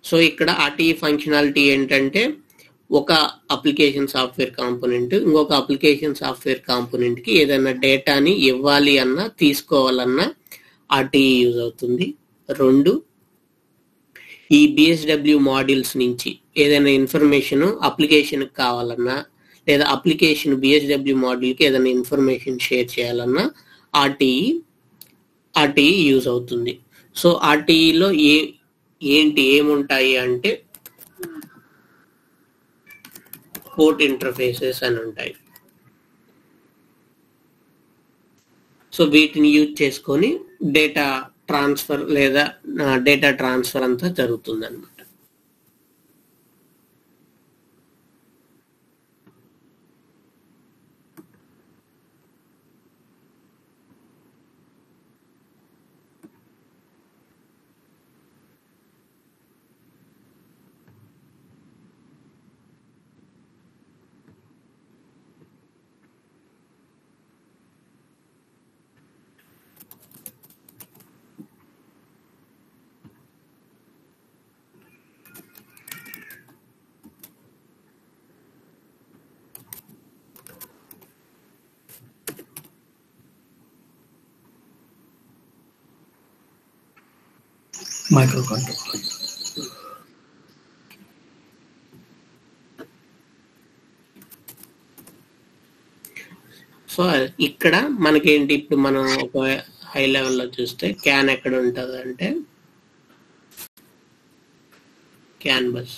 సో ఇక్కడ ఆర్టీఈ ఫంక్షనాలిటీ ఏంటంటే ఒక అప్లికేషన్ సాఫ్ట్వేర్ కాంపోనెంట్ ఇంకొక అప్లికేషన్ సాఫ్ట్వేర్ కాంపోనెంట్కి ఏదైనా డేటాని ఇవ్వాలి అన్నా తీసుకోవాలన్నా ఆర్టీఈ యూజ్ అవుతుంది. 2, ఈ బిఎస్డబ్ల్యూ మాడ్యూల్స్ నుంచి ఏదైనా ఇన్ఫర్మేషన్ అప్లికేషన్కి కావాలన్నా లేదా అప్లికేషన్ బిఎస్డబ్ల్యూ మాడ్యూల్కి ఏదైనా ఇన్ఫర్మేషన్ షేర్ చేయాలన్నా ఆర్టీఈ యూజ్ అవుతుంది. సో ఆర్టీఈలో ఏముంటాయి అంటే పోర్ట్ ఇంటర్ఫేసెస్ అని ఉంటాయి. సో వీటిని యూజ్ చేసుకొని డేటా ట్రాన్స్ఫర్ లేదా డేటా ట్రాన్స్ఫర్ అంతా జరుగుతుంది అనమాట. Micro control. సో ఇక్కడ మనకేంటి, ఇప్పుడు మనం ఒక హై లెవెల్లో చూస్తే క్యాన్ ఎక్కడ ఉంటుంది అంటే క్యాన్ బస్.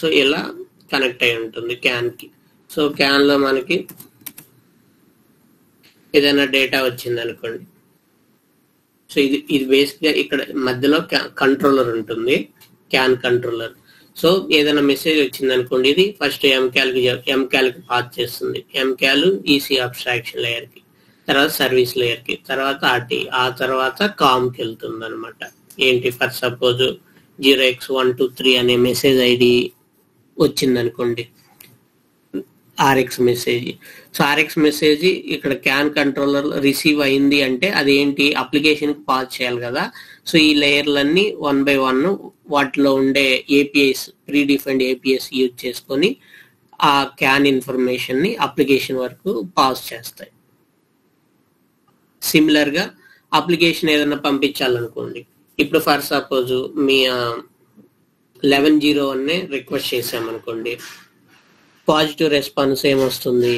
సో ఇలా కనెక్ట్ అయి ఉంటుంది క్యాన్ కి. సో క్యాన్ లో మనకి ఏదైనా డేటా వచ్చింది అనుకోండి, సో ఇది బేసిక్ గా ఇక్కడ మధ్యలో కంట్రోలర్ ఉంటుంది, క్యాన్ కంట్రోలర్. సో ఏదైనా మెసేజ్ వచ్చింది అనుకోండి, ఇది ఫస్ట్ ఎంకాల్ కి పాస్ చేస్తుంది. ఎంకాల్ ఈసీ అబ్స్ట్రాక్షన్ లేయర్ కి, తర్వాత సర్వీస్ లేయర్ కి, తర్వాత ఆర్టీ, ఆ తర్వాత కామ్ కి వెళ్తుంది అనమాట. ఏంటి, ఫర్ సపోజ్ 0x123 అనే మెసేజ్ ఐడి వచ్చింది అనుకోండి, RX message. So RX message ఇక్కడ క్యాన్ కంట్రోలర్ రిసీవ్ అయింది అంటే అదేంటి, అప్లికేషన్ కి పాస్ చేయాలి కదా. సో ఈ లేయర్లన్నీ 1 by 1 వాటిలో ఉండే APIs, pre defined APIs use చేసుకొని ఆ క్యాన్ ఇన్ఫర్మేషన్ ని అప్లికేషన్ వరకు పాస్ చేస్తాయి. సిమిలర్ గా అప్లికేషన్ ఏదైనా పంపించాలనుకోండి, ఇప్పుడు ఫర్ సపోజ్ మీ 1101 రిక్వెస్ట్ చేసామనుకోండి, పాజిటివ్ రెస్పాన్స్ ఏమొస్తుంది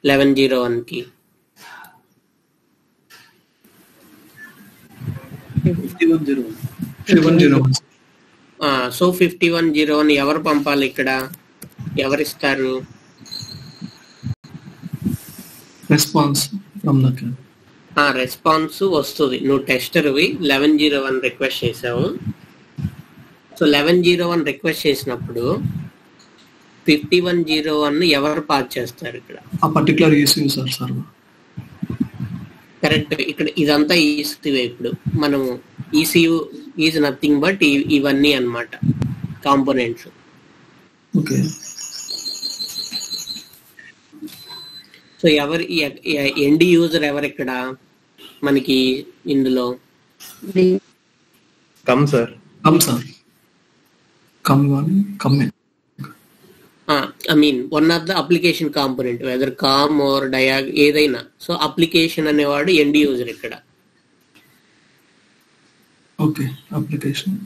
1101 కి? 5101. సో 5101 ఎవరు పంపాలి, ఇక్కడ ఎవరిస్తారు response from the can. Response వస్తుంది. నువ్వు టెస్టర్వి 1101 రిక్వెస్ట్ చేసావు. సో 1101 రిక్వెస్ట్ చేసినప్పుడు 5101 ఎవరు పాస్ చేస్తారు ఇక్కడ? ఆ పర్టికులర్ ఈసీ సర్వర్. కరెక్ట్. ఇక్కడ ఇదంతా ఈసీవే. ఇప్పుడు మనం ఈసీయు ఈజ్ నథింగ్ బట్ ఇవన్నీ అన్నమాట కాంపోనెంట్స్. ఓకే. సో ఎవరు ఎండ్ యూజర్ ఎవరు ఇక్కడ మనకి ఇందులో? Come sir. I mean one of the application component, whether COM or diag ఏదైనా. సో అప్లికేషన్ అనేవాడు ఎండ్ యూజర్ ఇక్కడ. Okay, application.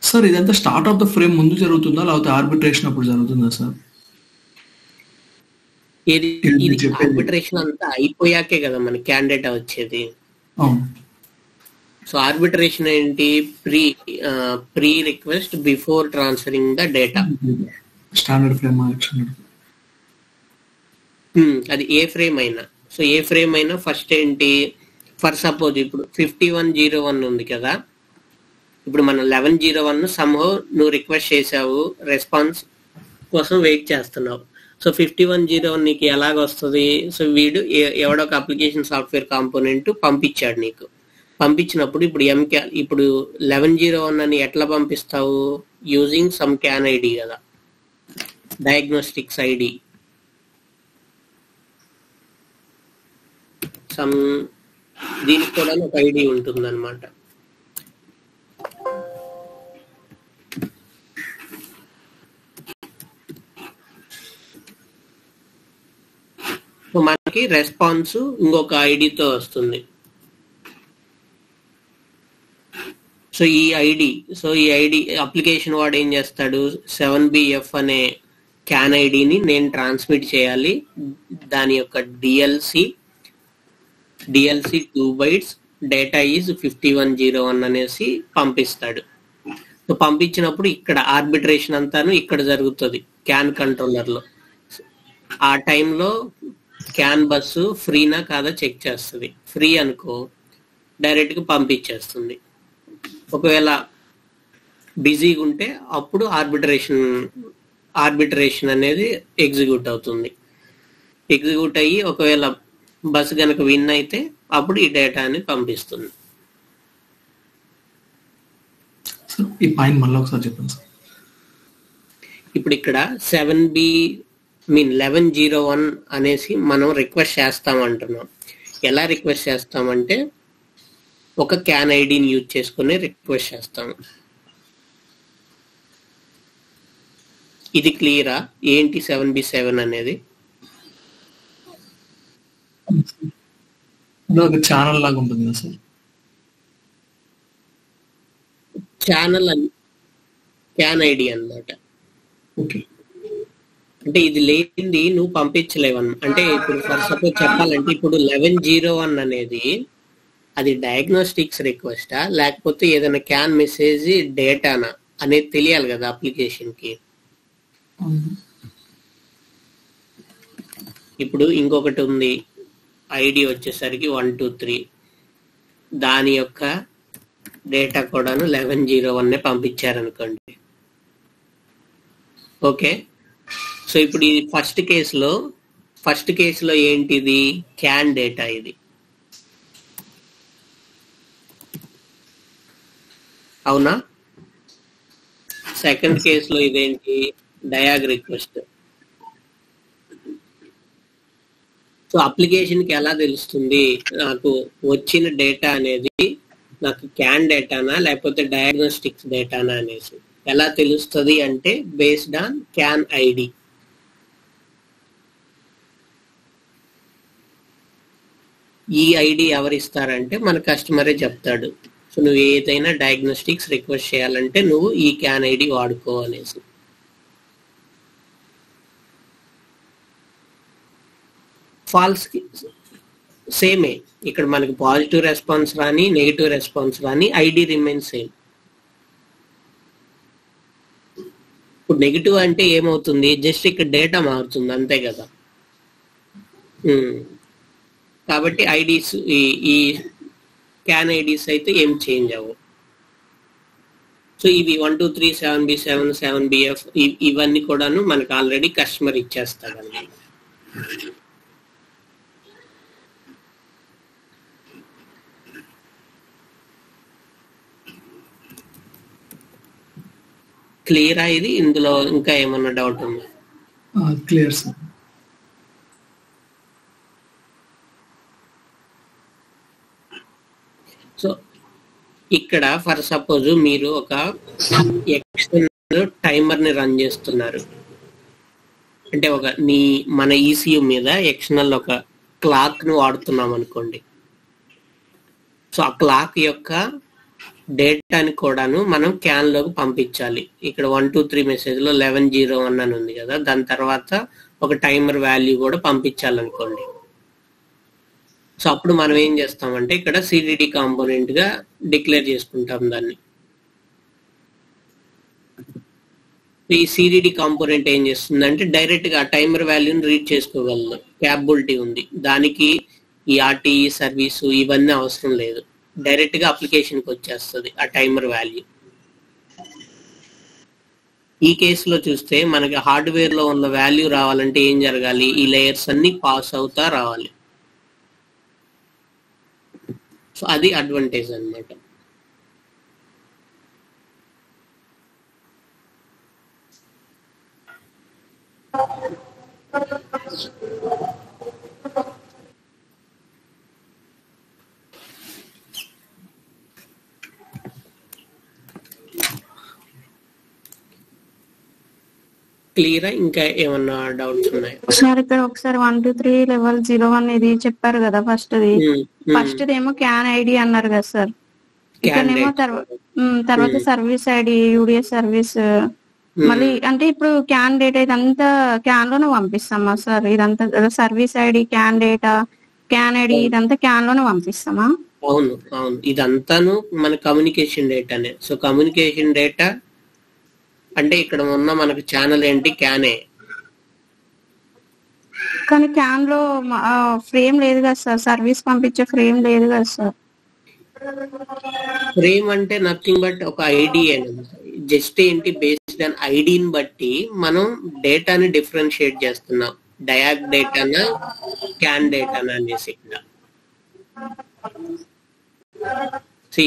సార్ ఇదంతా స్టార్ట్ ఆఫ్ ద ఫ్రేమ్ ముందు జరుగుతుందా లేకపోతే ఆర్బిట్రేషన్ అప్పుడు జరుగుతుందా సార్? ఇది ఆర్బిట్రేషన్ అంతా అయిపోయాకే కదా మన క్యాండిడేట్ వచ్చేది. సో ఆర్బిట్రేషన్ ఏంటి, pre request before transferring the data. Standard frame అది ఏ ఫ్రేమ్ అయినా. సో ఏ ఫ్రేమ్ అయినా ఫస్ట్ ఏంటి, ఫర్ సపోజ్ ఇప్పుడు 5101 ఉంది కదా, ఇప్పుడు మనం 1101 సమ్హౌ నువ్వు రిక్వెస్ట్ చేసావు, రెస్పాన్స్ కోసం వెయిట్ చేస్తున్నావు. సో 5101 నీకు ఎలాగ వస్తుంది? సో వీడు ఎవడో ఒక అప్లికేషన్ సాఫ్ట్వేర్ కాంపోనెంట్ పంపించాడు నీకు. పంపించినప్పుడు ఇప్పుడు ఇప్పుడు 1101 అని ఎట్లా పంపిస్తావు? యూజింగ్ సమ్ క్యాన్ ఐడి కదా, డయాగ్నోస్టిక్స్ ఐడి, సమ్ దీనికి కూడా ఒక ఐడి ఉంటుంది అనమాట. సో మనకి రెస్పాన్స్ ఇంకొక ఐడితో వస్తుంది. సో ఈ ఐడి అప్లికేషన్ వాడు ఏం చేస్తాడు, 7BF అనే క్యాన్ ఐడిని నేను ట్రాన్స్మిట్ చేయాలి, దాని యొక్క డిఎల్సి 2 bytes, డేటా ఈజ్ 5101 అనేసి పంపిస్తాడు. సో పంపించినప్పుడు ఇక్కడ ఆర్బిట్రేషన్ అంతాను ఇక్కడ జరుగుతుంది క్యాన్ కంట్రోలర్ లో. ఆ టైంలో క్యాన్ బస్సు ఫ్రీనా కాదా చెక్ చేస్తుంది. ఫ్రీ అనుకో డైరెక్ట్ గా పంపించేస్తుంది. ఒకవేళ బిజీగా ఉంటే అప్పుడు ఆర్బిట్రేషన్ అనేది ఎగ్జిక్యూట్ అవుతుంది. ఎగ్జిక్యూట్ అయ్యి ఒకవేళ బస్ కనుక విన్ అయితే అప్పుడు ఈ డేటాని పంపిస్తుంది. ఈ పాయింట్ మళ్ళీ ఒకసారి చెప్పండి సార్. ఇప్పుడు ఇక్కడ 1101 అనేసి మనం రిక్వెస్ట్ చేస్తామంటున్నాం. ఎలా రిక్వెస్ట్ చేస్తామంటే ఒక క్యాన్ ఐడిని యూజ్ చేసుకుని రిక్వెస్ట్ చేస్తాము. ఇది క్లియరా? ఏంటి 7B7 అనేది? ఒక ఛానల్ లాగా ఉంటుంది కదా సార్? ఛానల్ క్యాన్ ఐడి అన్నమాట. ఓకే. అంటే ఇది లేనిది నువ్వు పంపించలేవన్న. అంటే ఇప్పుడు ఫర్ సపోజ్ చెప్పాలంటే ఇప్పుడు 1101 అనేది అది డయాగ్నోస్టిక్స్ రిక్వెస్టా లేకపోతే ఏదైనా క్యాన్ మెసేజ్ డేటానా అనేది తెలియాలి కదా అప్లికేషన్ కి. ఇప్పుడు ఇంకొకటి ఉంది, ఐడి వచ్చేసరికి 123, దాని యొక్క డేటా కూడాను 1101 పంపించారనుకోండి. ఓకే, సో ఇప్పుడు ఇది ఫస్ట్ కేసులో ఏంటిది, క్యాన్ డేటా ఇది, అవునా? సెకండ్ కేసులో ఇదేంటి, డయాగ్ రిక్వెస్ట్. సో అప్లికేషన్ కి ఎలా తెలుస్తుంది నాకు వచ్చిన డేటా అనేది నాకు క్యాన్ డేటానా లేకపోతే డయాగ్నోస్టిక్స్ డేటానా అనేసి ఎలా తెలుస్తుంది అంటే బేస్డ్ ఆన్ క్యాన్ ఐడి. ఈ ఐడి ఎవరిస్తారంటే మన కస్టమరే చెప్తాడు. సో నువ్వు ఏదైనా డయాగ్నోస్టిక్స్ రిక్వెస్ట్ చేయాలంటే నువ్వు ఈ క్యాన్ ఐడి వాడుకో అనేసి. ఫాల్స్ సేమే, ఇక్కడ మనకి పాజిటివ్ రెస్పాన్స్ రాని నెగిటివ్ రెస్పాన్స్ రాని ఐడి రిమైన్ సేమ్. ఇప్పుడు నెగిటివ్ అంటే ఏమవుతుంది, జస్ట్ ఇక్కడ డేటా మారుతుంది అంతే కదా. కాబట్టి ఐడీస్ ఈ క్యాన్ ఐడీస్ అయితే ఏం చేంజ్ అవ్వవు. సో ఇవి 123 7B7 7BF ఇవన్నీ కూడాను మనకు ఆల్రెడీ కస్టమర్ ఇచ్చేస్తాడండి. క్లియరా ఇది? ఇందులో ఇంకా ఏమన్నా డౌట్ ఉందా? Clear sir. సో ఇక్కడ ఫర్ సపోజ్ మీరు ఒక ఎక్స్టర్నల్ టైమర్ ని రన్ చేస్తున్నారు అంటే మన ఈసీయూ మీద ఎక్స్టర్నల్ ఒక క్లాక్ ను వాడుతున్నాం అనుకోండి. సో ఆ క్లాక్ యొక్క డేటాని కూడాను మనం క్యాన్ లోకి పంపించాలి. ఇక్కడ 123 మెసేజ్ లో 1101 అని ఉంది కదా, దాని తర్వాత ఒక టైమర్ వాల్యూ కూడా పంపించాలనుకోండి. సో అప్పుడు మనం ఏం చేస్తామంటే ఇక్కడ సిడిడి కాంపోనెంట్ గా డిక్లేర్ చేసుకుంటాం దాన్ని. ఈ సిడిడి కాంపోనెంట్ ఏం చేస్తుందంటే డైరెక్ట్ గా టైమర్ వాల్యూని రీడ్ చేసుకోగలదు, క్యాపబిలిటీ ఉంది దానికి. ఈ ఆర్టీఈ సర్వీసు ఇవన్నీ అవసరం లేదు, డైరెక్ట్ గా అప్లికేషన్ కి వచ్చేస్తుంది ఆ టైమర్ వాల్యూ. ఈ కేసులో చూస్తే మనకి హార్డ్వేర్ లో ఉన్న వాల్యూ రావాలంటే ఏం జరగాలి, ఈ లేయర్స్ అన్ని పాస్ అవుతా రావాలి. సో అది అడ్వాంటేజ్ అన్నమాట. క్లియరా? ఇంకా ఏమన్నా డౌట్స్ ఉన్నాయా సార్? ఇక్కడ ఒకసారి 123 లెవెల్ 01 ఇది చెప్పారు కదా, ఫస్ట్ ఏమో క్యాన్ ఐడి అన్నారు కదా సార్. ఇక్కడనేమో తర్వాత సర్వీస్ ఐడి, యూడిఎస్ సర్వీస్, మళ్ళీ అంటే ఇప్పుడు క్యాన్ డేటా ఇదంతా క్యాన్ లోనే పంపిస్తామా సార్? ఇదంతా service ID, can data, can ID ఇదంతా క్యాన్ లోనే పంపిస్తామా? అవును అవును, ఇదంతాను మన కమ్యూనికేషన్ డేటానే. సో కమ్యూనికేషన్ డేటా అంటే ఇక్కడ ఉన్న మనకు ఛానల్ ఏంటి, క్యానే. కానీ క్యాన్ లో ఫ్రేమ్ లేదు కదా సార్, సర్వీస్ పంపించే ఫ్రేమ్ లేదు కదా సార్. ఫ్రేమ్ అంటే నథింగ్ బట్ ఒక ఐడి అనేది, జస్ట్ ఏంటి బేస్డ్ ఆన్ ఐడిని బట్టి మనం డేటాని డిఫరెన్షియేట్ చేస్తున్నాం, డయాగ్ డేటానా క్యాన్ డేటానా అనేసి.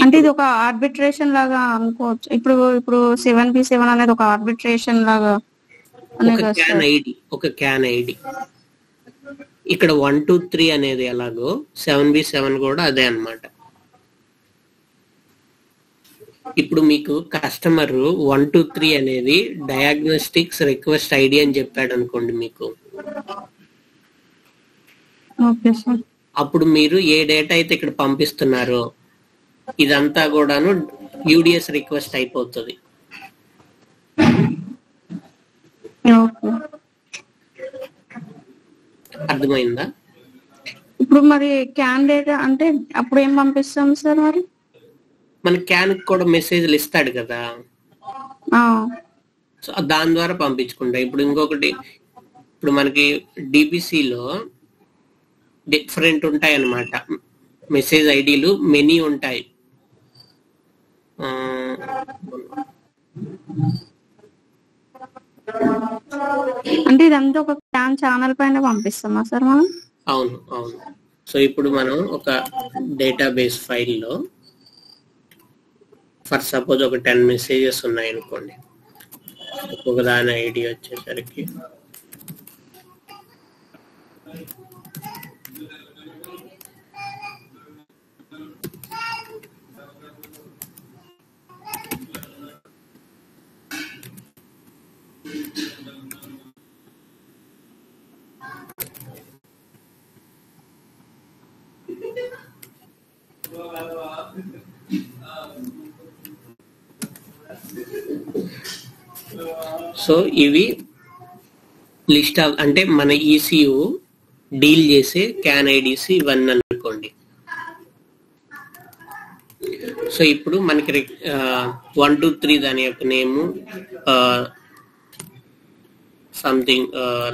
అంటే ఇది ఒక ఆర్బిట్రేషన్ లాగా అనుకోవచ్చు. ఇప్పుడు 7B7 అనేది ఒక ఆర్బిట్రేషన్ లాగా ఒక క్యాన్ ఐడి. ఇక్కడ 123 అనేది ఎలాగో 7B7 కూడా అదే అన్నమాట. ఇప్పుడు మీకు కస్టమర్ 123 అనేది డయాగ్నోస్టిక్స్ రిక్వెస్ట్ ఐడి అని చెప్పాడు అనుకోండి మీకు. అప్పుడు మీరు ఏ డేటా అయితే ఇక్కడ పంపిస్తున్నారో ఇదంతా కూడాను యూడిఎస్ రిక్వెస్ట్ అయిపోతుంది. అర్థమైందా? ఇప్పుడు మరి క్యాండిడేట్ అంటే అప్పుడు ఏం పంపిస్తాం సార్ మరి? మన క్యాన్ కూడా మెసేజ్లు ఇస్తాడు కదా, సో దాని ద్వారా పంపించుకుంటాం. ఇప్పుడు ఇంకొకటి, ఇప్పుడు మనకి డిబిసిలో డిఫరెంట్ ఉంటాయి అన్నమాట, మెసేజ్ ఐడీలు మెనీ ఉంటాయి. అంటే ఇదంతా ఒక క్యాన్ ఛానల్ పైన పంపిస్తామా సార్ మనం? అవును అవును. సో ఇప్పుడు మనం ఒక డేటాబేస్ ఫైల్లో ఫర్ సపోజ్ ఒక 10 మెసేజెస్ ఉన్నాయి అనుకోండి. ఒక దాని ఐడి వచ్చేసరికి సో ఇవి లిస్ట్ ఆఫ్, అంటే మన ఈసీయు డీల్ చేసే క్యాన్ ఐడీస్ ఇవన్నీ అనుకోండి. సో ఇప్పుడు మనకి 1 2 3 దాని యొక్క నేము సంథింగ్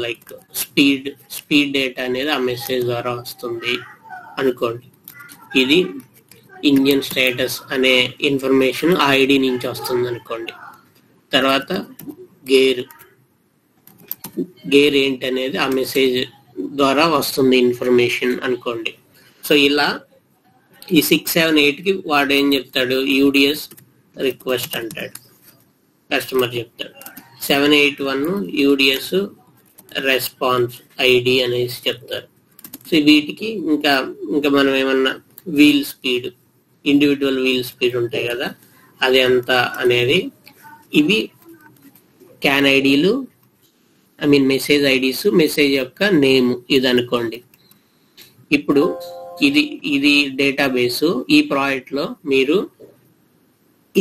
లైక్ స్పీడ్ డేటా అనేది ఆ మెసేజ్ ద్వారా వస్తుంది అనుకోండి. ఇది ఇంజిన్ స్టేటస్ అనే ఇన్ఫర్మేషన్ ఆ ఐడి నుంచి వస్తుంది అనుకోండి. తర్వాత గేర్ ఏంటి అనేది ఆ మెసేజ్ ద్వారా వస్తుంది ఇన్ఫర్మేషన్ అనుకోండి. సో ఇలా ఈ 6 7 8కి వాడు ఏం చెప్తాడు, యూడిఎస్ రిక్వెస్ట్ అంటాడు, కస్టమర్ చెప్తాడు. 781 యూడిఎస్ రెస్పాన్స్ ఐడి అనేసి చెప్తారు. సో వీటికి ఇంకా మనం ఏమన్నా wheel speed, individual wheel speed ఉంటాయి కదా, అది ఎంత అనేది, ఇవి క్యాన్ ఐడీలు, I mean message IDs, message యొక్క నేమ్ ఇది అనుకోండి. ఇప్పుడు ఇది డేటాబేసు. ఈ ప్రాజెక్ట్ లో మీరు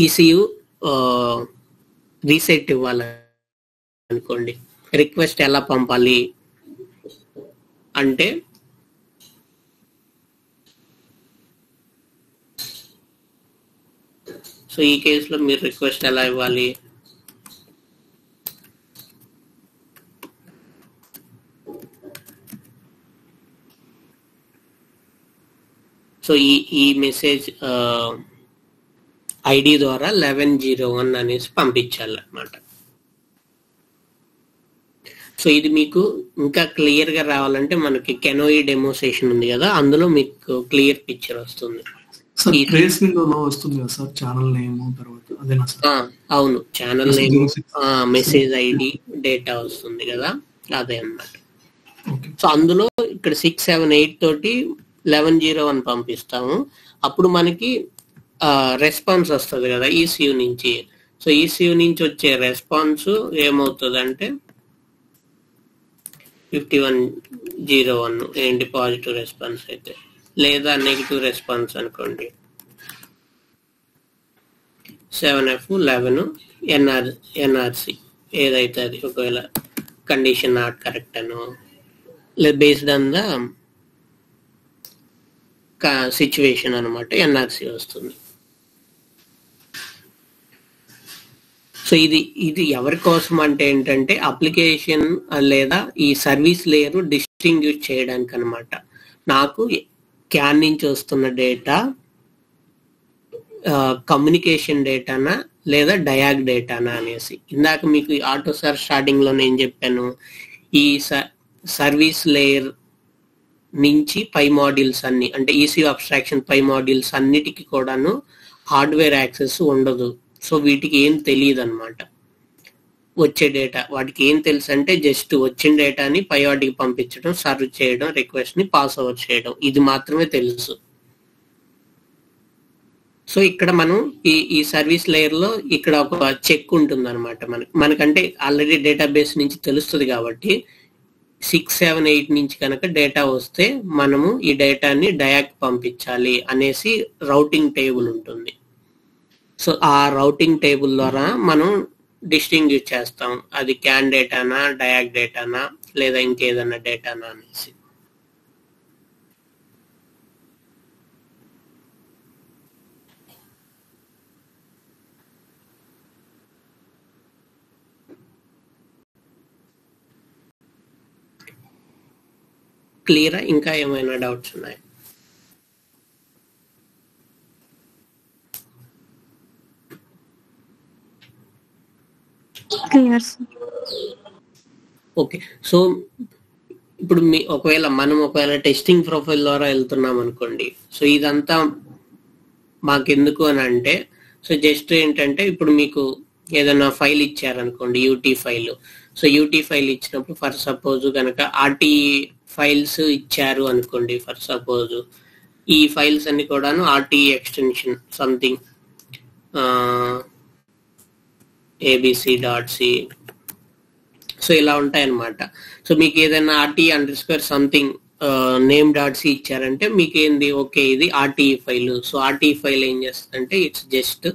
ఈసీయు రీసెట్ ఇవ్వాలి అనుకోండి. రిక్వెస్ట్ ఎలా పంపాలి అంటే, సో ఈ కేసులో మీరు రిక్వెస్ట్ ఎలా ఇవ్వాలి, సో ఈ మెసేజ్ ఐడి ద్వారా 1101 అనేసి పంపించాలన్నమాట. సో ఇది మీకు ఇంకా క్లియర్ గా రావాలంటే మనకి కెనోయి డెమో సెషన్ ఉంది కదా, అందులో మీకు క్లియర్ పిక్చర్ వస్తుంది. అవును, channel name, message ID, data వస్తుంది కదా, అదే అన్నమాట. సో అందులో ఇక్కడ 6 7 8 తోటి 1101 పంపిస్తాము. అప్పుడు మనకి రెస్పాన్స్ వస్తుంది కదా ఈసీయూ నుంచి. సో ఈసీయూ నుంచి వచ్చే రెస్పాన్స్ ఏమవుతుందంటే 5101 ఏంటి పాజిటివ్ రెస్పాన్స్ అయితే, లేదా నెగిటివ్ రెస్పాన్స్ అనుకోండి 7F11 ఎన్ఆర్సి ఏదైతే అది, ఒకవేళ కండిషన్ నాట్ కరెక్ట్ అనో, లేదా బేస్డ్ ఆన్ ద సిచ్యువేషన్ అనమాట, ఎన్ఆర్సి వస్తుంది. సో ఇది ఎవరి కోసం అంటే ఏంటంటే అప్లికేషన్ లేదా ఈ సర్వీస్ లేయర్ డిస్టింగ్విష్ చేయడానికి అనమాట. నాకు క్యాన్ నుంచి వస్తున్న డేటా కమ్యూనికేషన్ డేటానా లేదా డయాగ్ డేటానా అనేసి. ఇందాక మీకు ఆటో సార్ స్టార్టింగ్ లో నేను చెప్పాను, ఈ సర్వీస్ లేయర్ నుంచి పై మాడ్యూల్స్ అన్ని, అంటే ఈసీయూ అబ్స్ట్రాక్షన్ పై మాడ్యూల్స్ అన్నిటికీ కూడాను హార్డ్వేర్ యాక్సెస్ ఉండదు. సో వీటికి ఏం తెలియదు అనమాట, వచ్చే డేటా వాటికి ఏం తెలుసు అంటే జస్ట్ వచ్చిన డేటాని పై వాటికి పంపించడం, సర్వ్ చేయడం, రిక్వెస్ట్ ని పాస్ ఓవర్ చేయడం, ఇది మాత్రమే తెలుసు. సో ఇక్కడ మనం ఈ సర్వీస్ లేయర్ లో ఇక్కడ ఒక చెక్ ఉంటుంది అనమాట, మనకంటే ఆల్రెడీ డేటాబేస్ నుంచి తెలుస్తుంది కాబట్టి 6 7 8 నుంచి కనుక డేటా వస్తే మనము ఈ డేటాని డయాక్ పంపించాలి అనేసి రౌటింగ్ టేబుల్ ఉంటుంది. సో ఆ రౌటింగ్ టేబుల్ ద్వారా మనం డిస్టింగ్విష్ చేస్తాం, అది క్యాన్ డేటానా, డయాక్ డేటానా, లేదా ఇంకేదన్నా డేటానా అనేసి. క్లియరా? ఇంకా ఏమైనా డౌట్స్ ఉన్నాయి? Clear sir. ఓకే, సో ఇప్పుడు ఒకవేళ టెస్టింగ్ ప్రొఫైల్ ద్వారా వెళ్తున్నాం అనుకోండి, సో ఇదంతా మాకెందుకు అని అంటే, సో జస్ట్ ఏంటంటే ఇప్పుడు మీకు ఏదైనా ఫైల్ ఇచ్చారనుకోండి, UT file. So UT file ఇచ్చినప్పుడు ఫర్ సపోజ్ కనుక ఆర్టీ ఫైల్స్ ఇచ్చారు అనుకోండి, ఫర్ సపోజ్ ఈ ఫైల్స్ అన్ని కూడాను RT extension something abc.c, so ఇలా ఉంటాయన్నమాట. సో మీకు ఏదైనా RT__ సంథింగ్ name.c ఇచ్చారంటే మీకు ఏంది, ఓకే ఇది RTE file. So RTE file ఏం చేస్తుందంటే it's just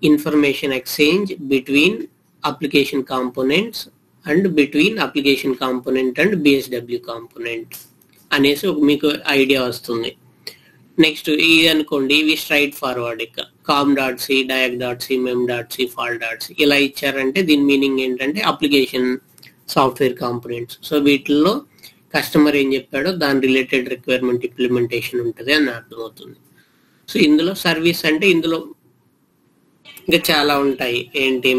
information exchange between application components and between application component and BSW component అనేసి మీకు ఐడియా వస్తుంది. నెక్స్ట్ ఇది అనుకోండి, ఇవి స్ట్రైట్ ఫార్వర్డ్, ఇక com.c, diac.c, mem.c, fall.c ఇలా ఇచ్చారంటే దీని మీనింగ్ ఏంటంటే అప్లికేషన్ సాఫ్ట్వేర్ కాంపోనెంట్స్. సో వీటిల్లో కస్టమర్ ఏం చెప్పాడో దాని రిలేటెడ్ రిక్వైర్మెంట్ ఇంప్లిమెంటేషన్ ఉంటుంది అని అర్థమవుతుంది. సో ఇందులో సర్వీస్ అంటే ఇందులో ఇంకా చాలా ఉంటాయి. ఏంటి,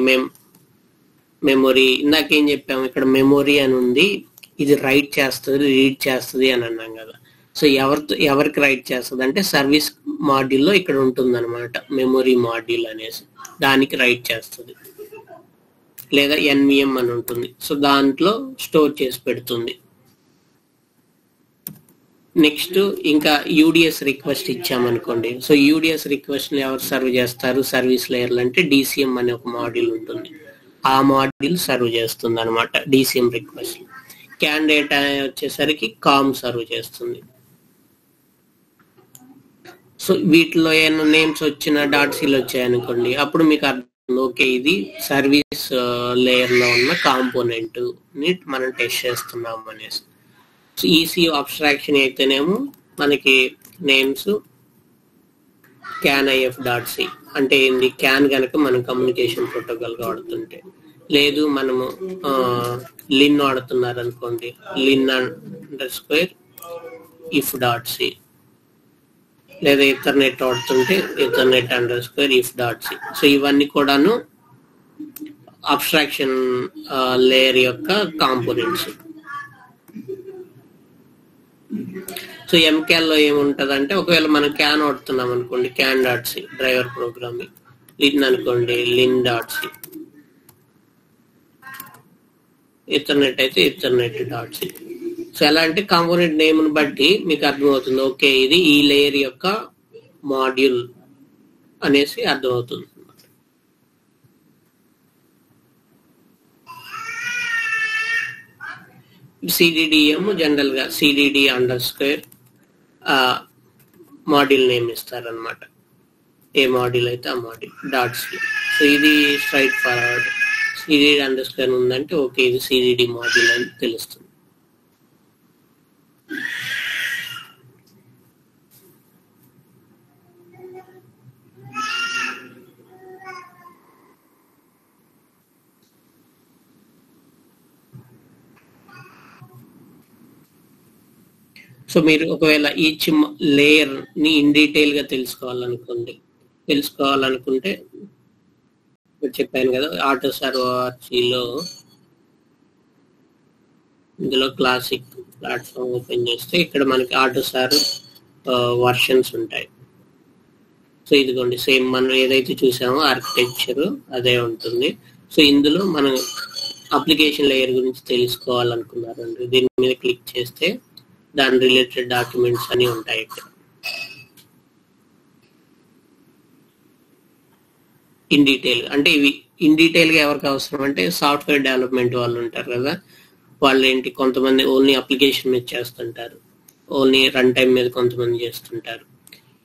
మెమొరీ, ఇందాకేం చెప్పాము, ఇక్కడ మెమొరీ అని ఉంది, ఇది రైట్ చేస్తుంది రీడ్ చేస్తుంది అని అన్నాం కదా. సో ఎవరికి రైట్ చేస్తుంది అంటే సర్వీస్ మాడ్యూల్లో ఇక్కడ ఉంటుంది అనమాట, మెమొరీ మాడ్యూల్ అనేసి, దానికి రైట్ చేస్తుంది. లేదా NVM అని ఉంటుంది, సో దాంట్లో స్టోర్ చేసి పెడుతుంది. నెక్స్ట్ ఇంకా UDS రిక్వెస్ట్ ఇచ్చామనుకోండి, సో UDS రిక్వెస్ట్ ఎవరు సర్వ్ చేస్తారు, సర్వీస్ లేయర్లు అంటే DCM అనే ఒక మాడ్యూల్ ఉంటుంది, ఆ మాడ్యూల్ సర్వ్ చేస్తుంది అనమాట DCM రిక్వెస్ట్. క్యాండిడేట్ వచ్చేసరికి COM సర్వ్ చేస్తుంది. సో వీటిలో ఏమైనా నేమ్స్ వచ్చిన .cలు వచ్చాయనుకోండి, అప్పుడు మీకు అర్థం, ఓకే ఇది సర్వీస్ లేయర్లో ఉన్న కాంపోనెంట్ ని మనం టెస్ట్ చేస్తున్నాం అనేసి. సో ECU అబ్స్ట్రాక్షన్ అయితేనేమో మనకి నేమ్స్ CANIF.c అంటే ఏంది, క్యాన్ కనుక మనం కమ్యూనికేషన్ ప్రోటోకాల్ వాడుతుంటే, లేదు మనము లిన్ వాడుతున్నారు అనుకోండి, lin_if.c, లేదా ఇథర్నెట్ వాడుతుంటే ethernet_if.c. సో ఇవన్నీ కూడాను అబ్స్ట్రాక్షన్ లేయర్ యొక్క కాంపోనెంట్స్. సో MCAL-లో ఏముంటదంటే, ఒకవేళ మనం క్యాన్ వాడుతున్నాం అనుకోండి, CAN.c డ్రైవర్ ప్రోగ్రామింగ్, లిన్ అనుకోండి lin.c, ఇథర్నెట్ అయితే ethernet.c. సో ఎలా అంటే కాంపోనెంట్ నేమ్ను బట్టి మీకు అర్థమవుతుంది, ఓకే ఇది ఈ లేయర్ యొక్క మాడ్యూల్ అనేసి అర్థమవుతుంది. CDDM జనరల్ గా CDD_ మాడ్యూల్ నేమ్ ఇస్తారనమాట, ఏ మాడ్యూల్ అయితే ఆ మాడ్యూల్ .c. సో ఇది స్ట్రైట్ ఫార్వర్డ్, CDD_ ఉందంటే ఓకే ఇది CDD మాడ్యూల్ అని తెలుస్తుంది. సో మీరు ఒకవేళ ఈచ్ లేయర్ ని ఇన్ డీటెయిల్ గా తెలుసుకోవాలనుకుంటే చెప్పాను కదా, AutoServe ఇందులో క్లాసిక్ ప్లాట్ఫామ్ ఓపెన్ చేస్తే ఇక్కడ మనకి AutoServe వర్షన్స్ ఉంటాయి. సో ఇదిగోండి సేమ్ మనం ఏదైతే చూసామో ఆర్కిటెక్చర్ అదే ఉంటుంది. సో ఇందులో మనం అప్లికేషన్ లేయర్ గురించి తెలుసుకోవాలనుకున్నారండి, దీని మీద క్లిక్ చేస్తే దాని రిలేటెడ్ డాక్యుమెంట్స్ అని ఉంటాయి ఇక్కడ. ఇన్ డీటెయిల్ అంటే ఇవి ఇన్ డీటెయిల్ గా ఎవరికి అవసరం అంటే సాఫ్ట్వేర్ డెవలప్మెంట్ వాళ్ళు ఉంటారు కదా, వాళ్ళు ఏంటి కొంతమంది ఓన్లీ అప్లికేషన్ మీద చేస్తుంటారు, ఓన్లీ రన్ టైం మీద కొంతమంది చేస్తుంటారు.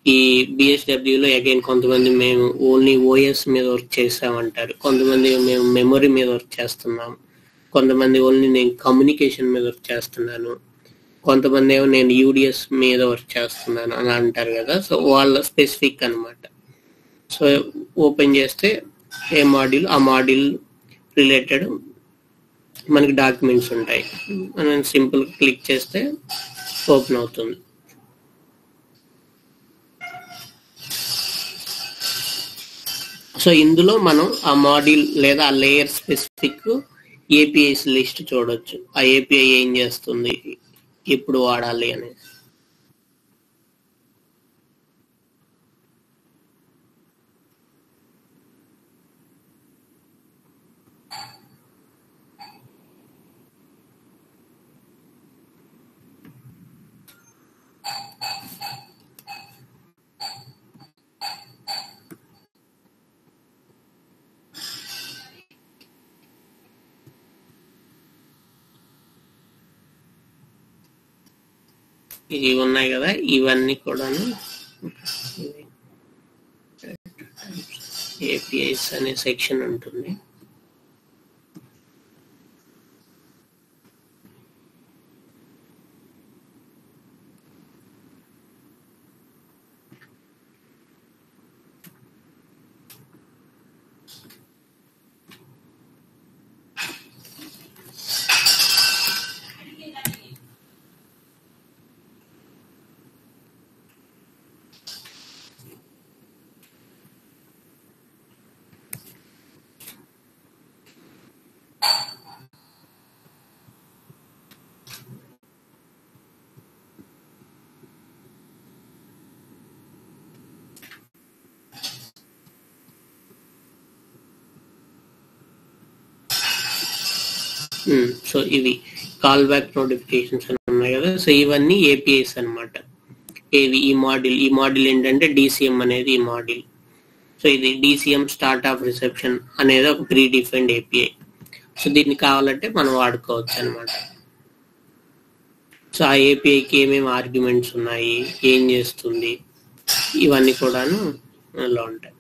ఈ BSW-లో అగైన్ కొంతమంది మేము ఓన్లీ OS మీద వర్క్ చేసామంటారు, కొంతమంది మేము మెమొరీ మీద వర్క్ చేస్తున్నాం, కొంతమంది ఓన్లీ నేను కమ్యూనికేషన్ మీద వర్క్ చేస్తున్నాను, కొంతమంది ఏమో నేను UDS మీద వర్క్ చేస్తున్నాను అని అంటారు కదా. సో వాళ్ళ స్పెసిఫిక్ అనమాట. సో ఓపెన్ చేస్తే ఏ మాడ్యూల్ ఆ మాడ్యూల్ రిలేటెడ్ మనకి డాక్యుమెంట్స్ ఉంటాయి. మనం సింపుల్ క్లిక్ చేస్తే ఓపెన్ అవుతుంది. సో ఇందులో మనం ఆ మాడ్యూల్ లేదా ఆ లేయర్ స్పెసిఫిక్ ఏపీఐస్ లిస్ట్ చూడొచ్చు. ఆ ఏపీఐ ఏం చేస్తుంది, ఎప్పుడు వాడాలి అనేది. ఇవి ఉన్నాయి కదా, ఇవన్నీ కూడాను ఏపీఐస్ అనే సెక్షన్ ఉంటుంది. సో ఇవి కాల్ బ్యాక్ నోటిఫికేషన్స్ అని ఉన్నాయి కదా. సో ఇవన్నీ ఏపీఐస్ అన్నమాట. ఈ మాడ్యూల్ ఏంటంటే డిసిఎం అనేది ఈ మాడ్యూల్. సో ఇది డిసిఎం స్టార్ట్ ఆఫ్ రిసెప్షన్ అనేది ఒక ప్రీ డిఫైన్డ్ ఏపీఐ. సో దీన్ని కావాలంటే మనం వాడుకోవచ్చు అనమాట. సో ఆ ఏపీఐకి ఏమేమి ఆర్గ్యుమెంట్స్ ఉన్నాయి, ఏం చేస్తుంది, ఇవన్నీ కూడాను అందులో ఉంటాయి.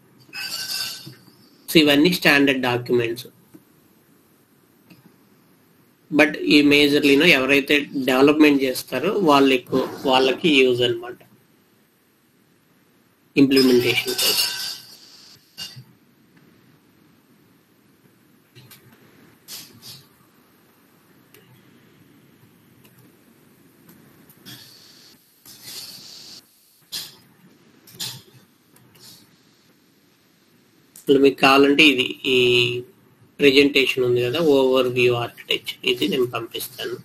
సో ఇవన్నీ స్టాండర్డ్ డాక్యుమెంట్స్. బట్ ఈ మేజర్లీనో ఎవరైతే డెవలప్మెంట్ చేస్తారో వాళ్ళకి యూజ్ అనమాట ఇంప్లిమెంటేషన్ కోసం. మీకు కావాలంటే ఇది ఈ ప్రెజెంటేషన్ ఉంది కదా, ఓవర్ వ్యూ ఆర్కిటెక్చర్, ఇది నేను పంపిస్తాను,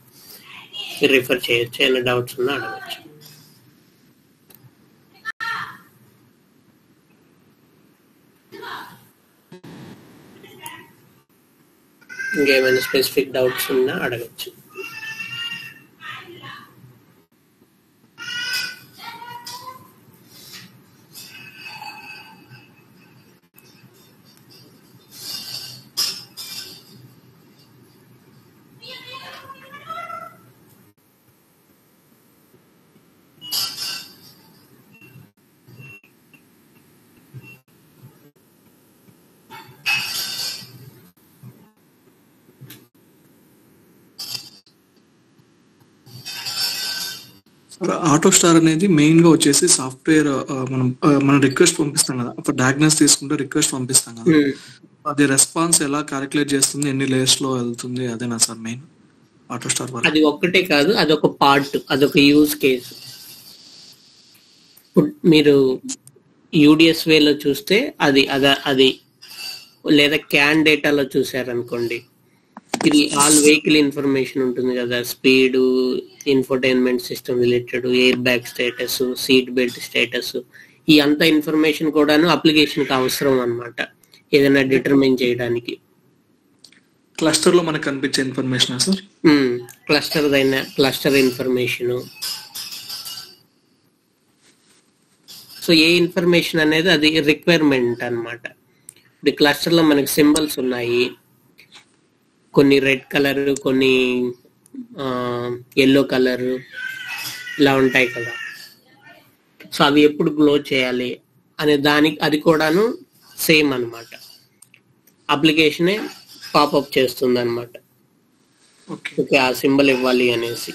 రిఫర్ చేయొచ్చు. ఏమైనా డౌట్స్ ఉన్నా అడగచ్చు. ఇంకేమైనా స్పెసిఫిక్ డౌట్స్ ఉన్నా అడగచ్చు. ఆటో స్టార్ అనేది మెయిన్ గా వచ్చేసి సాఫ్ట్వేర్, మనం రిక్వెస్ట్ పంపిస్తాం కదా, అప్పుడు డయాగ్నోస్ తీసుకుంటే రిక్వెస్ట్ పంపిస్తాం కదా, అది రెస్పాన్స్ ఎలా క్యాలిక్యులేట్ చేస్తుంది, ఎన్ని లేయర్స్ లో వెళ్తుంది, అదేనా సార్ మెయిన్ ఆటో స్టార్? అది ఒక్కటే కాదు, అదొక పార్ట్, అదొక యూజ్ కేసు. మీరు యూడిఎస్ వేలో చూస్తే అది లేదా క్యాన్ డేటాలో చూసారనుకోండి, ఇది ఆల్ వెహికల్ ఇన్ఫర్మేషన్ ఉంటుంది కదా, speed, infotainment system related, air bag status, seat belt status, ఈ అంత ఇన్ఫర్మేషన్ కూడాను అప్లికేషన్ కి అవసరం అన్నమాట ఏదైనా డిటర్మైన్ చేయడానికి. క్లస్టర్ లో మనకు కనిపించే information sir, cluster information. So ఏ ఇన్ఫర్మేషన్ అనేది అది రిక్వైర్మెంట్ అన్నమాట. ఇప్పుడు క్లస్టర్ లో మనకి సింబల్స్ ఉన్నాయి, కొన్ని రెడ్ కలర్, కొన్ని ఎల్లో కలర్, ఇలా ఉంటాయి కదా. సో అవి ఎప్పుడు గ్లో చేయాలి అనే దానికి అది కూడాను సేమ్ అన్నమాట, అప్లికేషనే పాపప్ చేస్తుంది అనమాట. ఓకే, ఆ సింబల్ ఇవ్వాలి అనేసి.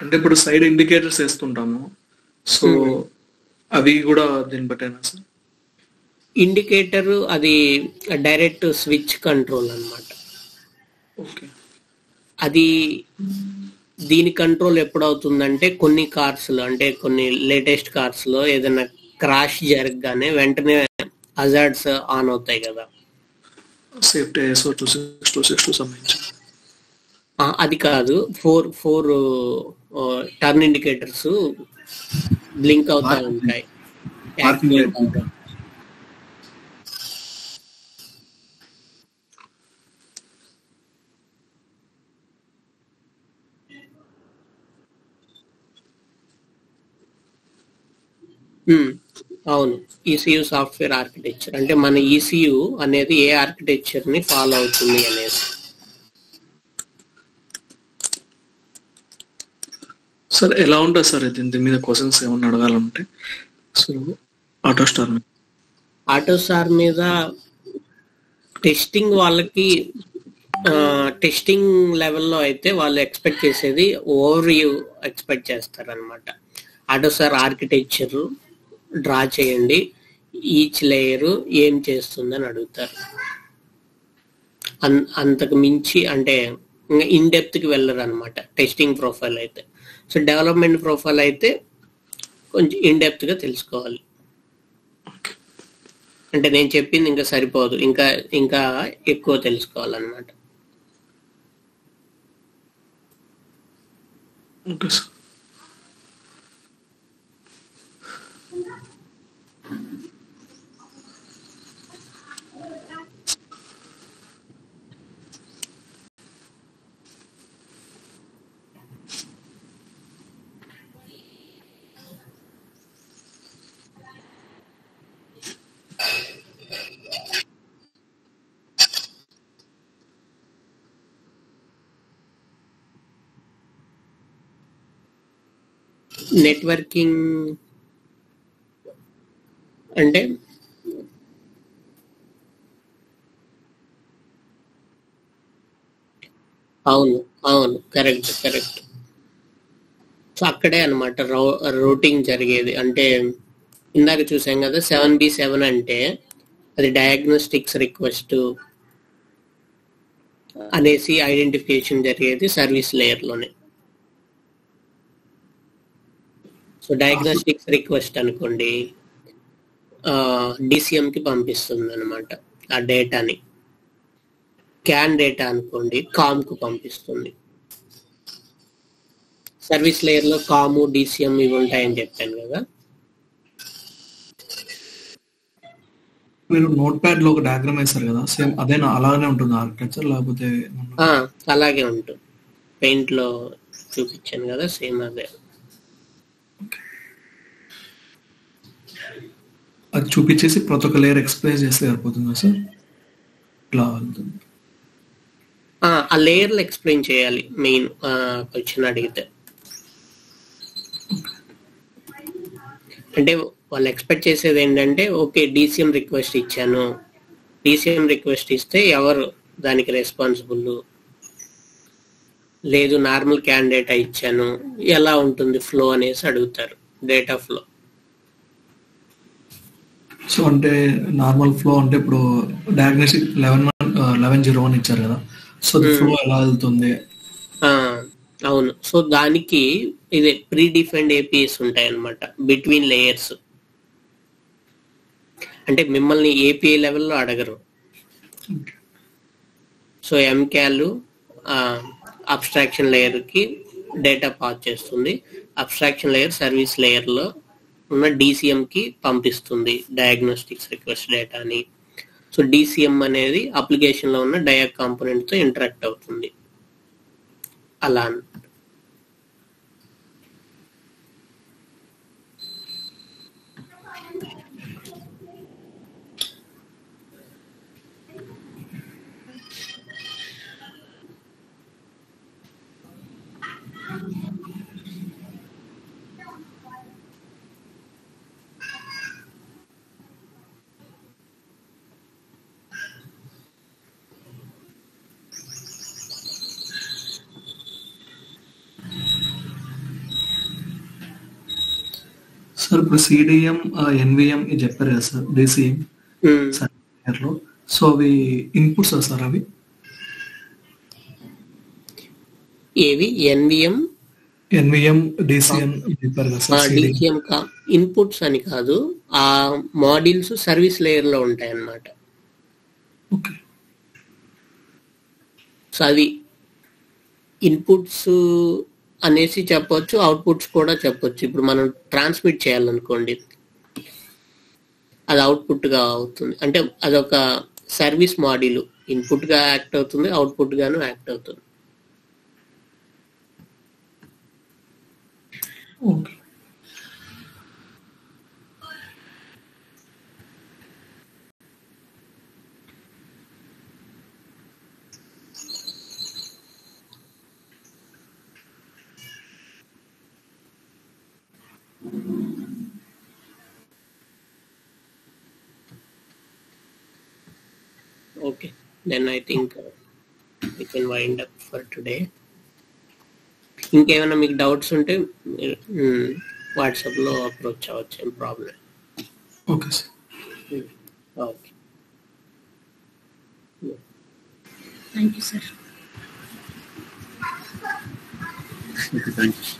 అంటే ఇప్పుడు సైడ్ ఇండికేటర్స్ వేస్తుంటాము, సో అవి కూడా దీన్ని బట్టేనా సార్? ఇండికేటర్ అది డైరెక్ట్ స్విచ్ కంట్రోల్ అన్నమాట. ఓకే. అది దీని కంట్రోల్ ఎప్పుడవుతుందంటే కొన్ని కార్స్ లో, అంటే కొన్ని లేటెస్ట్ కార్స్ లో ఏదైనా క్రాష్ జరగగానే వెంటనే హజార్డ్స్ ఆన్ అవుతాయి కదా. సేఫ్టీ ISO 26262 సంబంధించి అది కాదు, ఫోర్ టర్న్ ఇండికేటర్స్ బ్లింక్ అవుతా ఉంటాయి. అవును, ECU సాఫ్ట్వేర్ ఆర్కిటెక్చర్ అంటే మన ECU అనేది ఏ ఆర్కిటెక్చర్ ని ఫాలో అవుతుంది అనేది. సార్ ఎలా ఉంటుంది సార్ దీని మీద క్వశ్చన్స్ ఏమన్నా అడగాలంటే? సో ఆటోస్టార్ మీద టెస్టింగ్ వాళ్ళకి టెస్టింగ్ లెవెల్లో అయితే వాళ్ళు ఎక్స్పెక్ట్ చేసేది ఓవర్ వ్యూ ఎక్స్పెక్ట్ చేస్తారనమాట. ఆటోస్టార్ ఆర్కిటెక్చర్ డ్రా చేయండి, ఈచ్ లేయర్ ఏం చేస్తుందని అడుగుతారు. అంతకు మించి అంటే ఇన్ డెప్త్ కి వెళ్ళరు అనమాట టెస్టింగ్ ప్రొఫైల్ అయితే. సో డెవలప్మెంట్ ప్రొఫైల్ అయితే కొంచెం ఇన్ డెప్త్ గా తెలుసుకోవాలి. అంటే నేను చెప్పింది ఇంకా సరిపోదు, ఇంకా ఇంకా ఎక్కువ తెలుసుకోవాలన్నమాట. Okay sir. నెట్వర్కింగ్ అంటే అవును అవును, కరెక్ట్. సో అక్కడే అనమాట రూటింగ్ జరిగేది. అంటే ఇందాక చూసాం కదా 7B7 అంటే అది డయాగ్నోస్టిక్స్ రిక్వెస్ట్ అనేసి ఐడెంటిఫికేషన్ జరిగేది సర్వీస్ లేయర్ లోనే. సో డయాగ్నోస్టిక్స్ రిక్వెస్ట్ అనుకోండి, DCM కి పంపిస్తుంది అనమాట ఆ డేటాని. క్యాన్ డేటా అనుకోండి, కామ్ కు పంపిస్తుంది. సర్వీస్ లేయర్ లో కాము, DCM ఇవి ఉంటాయని చెప్పాను కదా. మీరు నోట్ ప్యాడ్ లో ఒక డయాగ్రామ్ వేస్తారు కదా, సేమ్ అదేనా? అలాగే ఉంటుంది ఆర్కిటెక్చర్ లేకపోతే? అలాగే ఉంటుంది. పెయింట్ లో చూపించాను కదా, సేమ్ అదే. అది చూపించేసి ప్రతి ఒక్క లేయర్ ఎక్స్ప్లెయిన్ చేస్తే సరిపోతుందా సార్? ఇట్లా ఆ లేయర్లు ఎక్స్ప్లెయిన్ చేయాలి మెయిన్ క్వశ్చన్ అడిగితే. అంటే వాళ్ళు ఎక్స్పెక్ట్ చేసేది ఏంటంటే, ఓకే DCM రిక్వెస్ట్ ఇచ్చాను, DCM రిక్వెస్ట్ ఇస్తే ఎవరు దానికి రెస్పాన్సిబుల్, లేదు నార్మల్ క్యాండిడేట్ ఇచ్చాను, ఎలా ఉంటుంది ఫ్లో అనేసి అడుగుతారు, డేటా ఫ్లో. సో అంటే నార్మల్ ఫ్లో అంటే ఇప్పుడు డయాగ్నోస్టిక్ 1101 ఇచ్చారు కదా, సో ఫ్లో ఎలా వెళ్తుంది? అవును. సో దానికి ఇదే ప్రీ డిఫైన్డ్ APIs ఉంటాయి అన్నమాట బిట్వీన్ లేయర్స్. అంటే మిమ్మల్ని API లెవెల్లో అడగరు. సో MCAL అబ్స్ట్రాక్షన్ లేయర్ కి డేటా పాస్ చేస్తుంది. అబ్స్ట్రాక్షన్ లేయర్ సర్వీస్ లేయర్ లో ఉన్న DCM కి పంపిస్తుంది డయాగ్నోస్టిక్స్ రిక్వెస్ట్ డేటాని. సో DCM అనేది అప్లికేషన్ లో ఉన్న డయాగ్ కాంపోనెంట్ తో ఇంటరాక్ట్ అవుతుంది అలా. సార్ ఇప్పుడు CDM NVM ఇది చెప్పారు కదా సార్, DCM లో. సో అవి ఇన్పుట్స్ సార్ అవి ఏవి ఎన్విఎం డిసిఎం చెప్పారు కదా సార్. డిసిఎం ఇన్పుట్స్ అని కాదు, ఆ మాడ్యూల్స్ సర్వీస్ లేయర్ లో ఉంటాయి అన్నమాట. ఓకే. సో అది ఇన్పుట్స్ అనేసి చెప్పొచ్చు, అవుట్పుట్స్ కూడా చెప్పొచ్చు. ఇప్పుడు మనం ట్రాన్స్మిట్ చేయాలనుకోండి, అది అవుట్పుట్ గా అవుతుంది. అంటే అదొక సర్వీస్ మాడ్యూల్, ఇన్పుట్ గా యాక్ట్ అవుతుంది, అవుట్పుట్ గాను యాక్ట్ అవుతుంది. Okay. Okay, then I think we can wind up for today. ఇంకేమైనా మీకు డౌట్స్ ఉంటే వాట్సాప్లో అప్రోచ్ అవ్వచ్చు, ఏం problem. Okay sir. Okay, thank you sir. Thank you.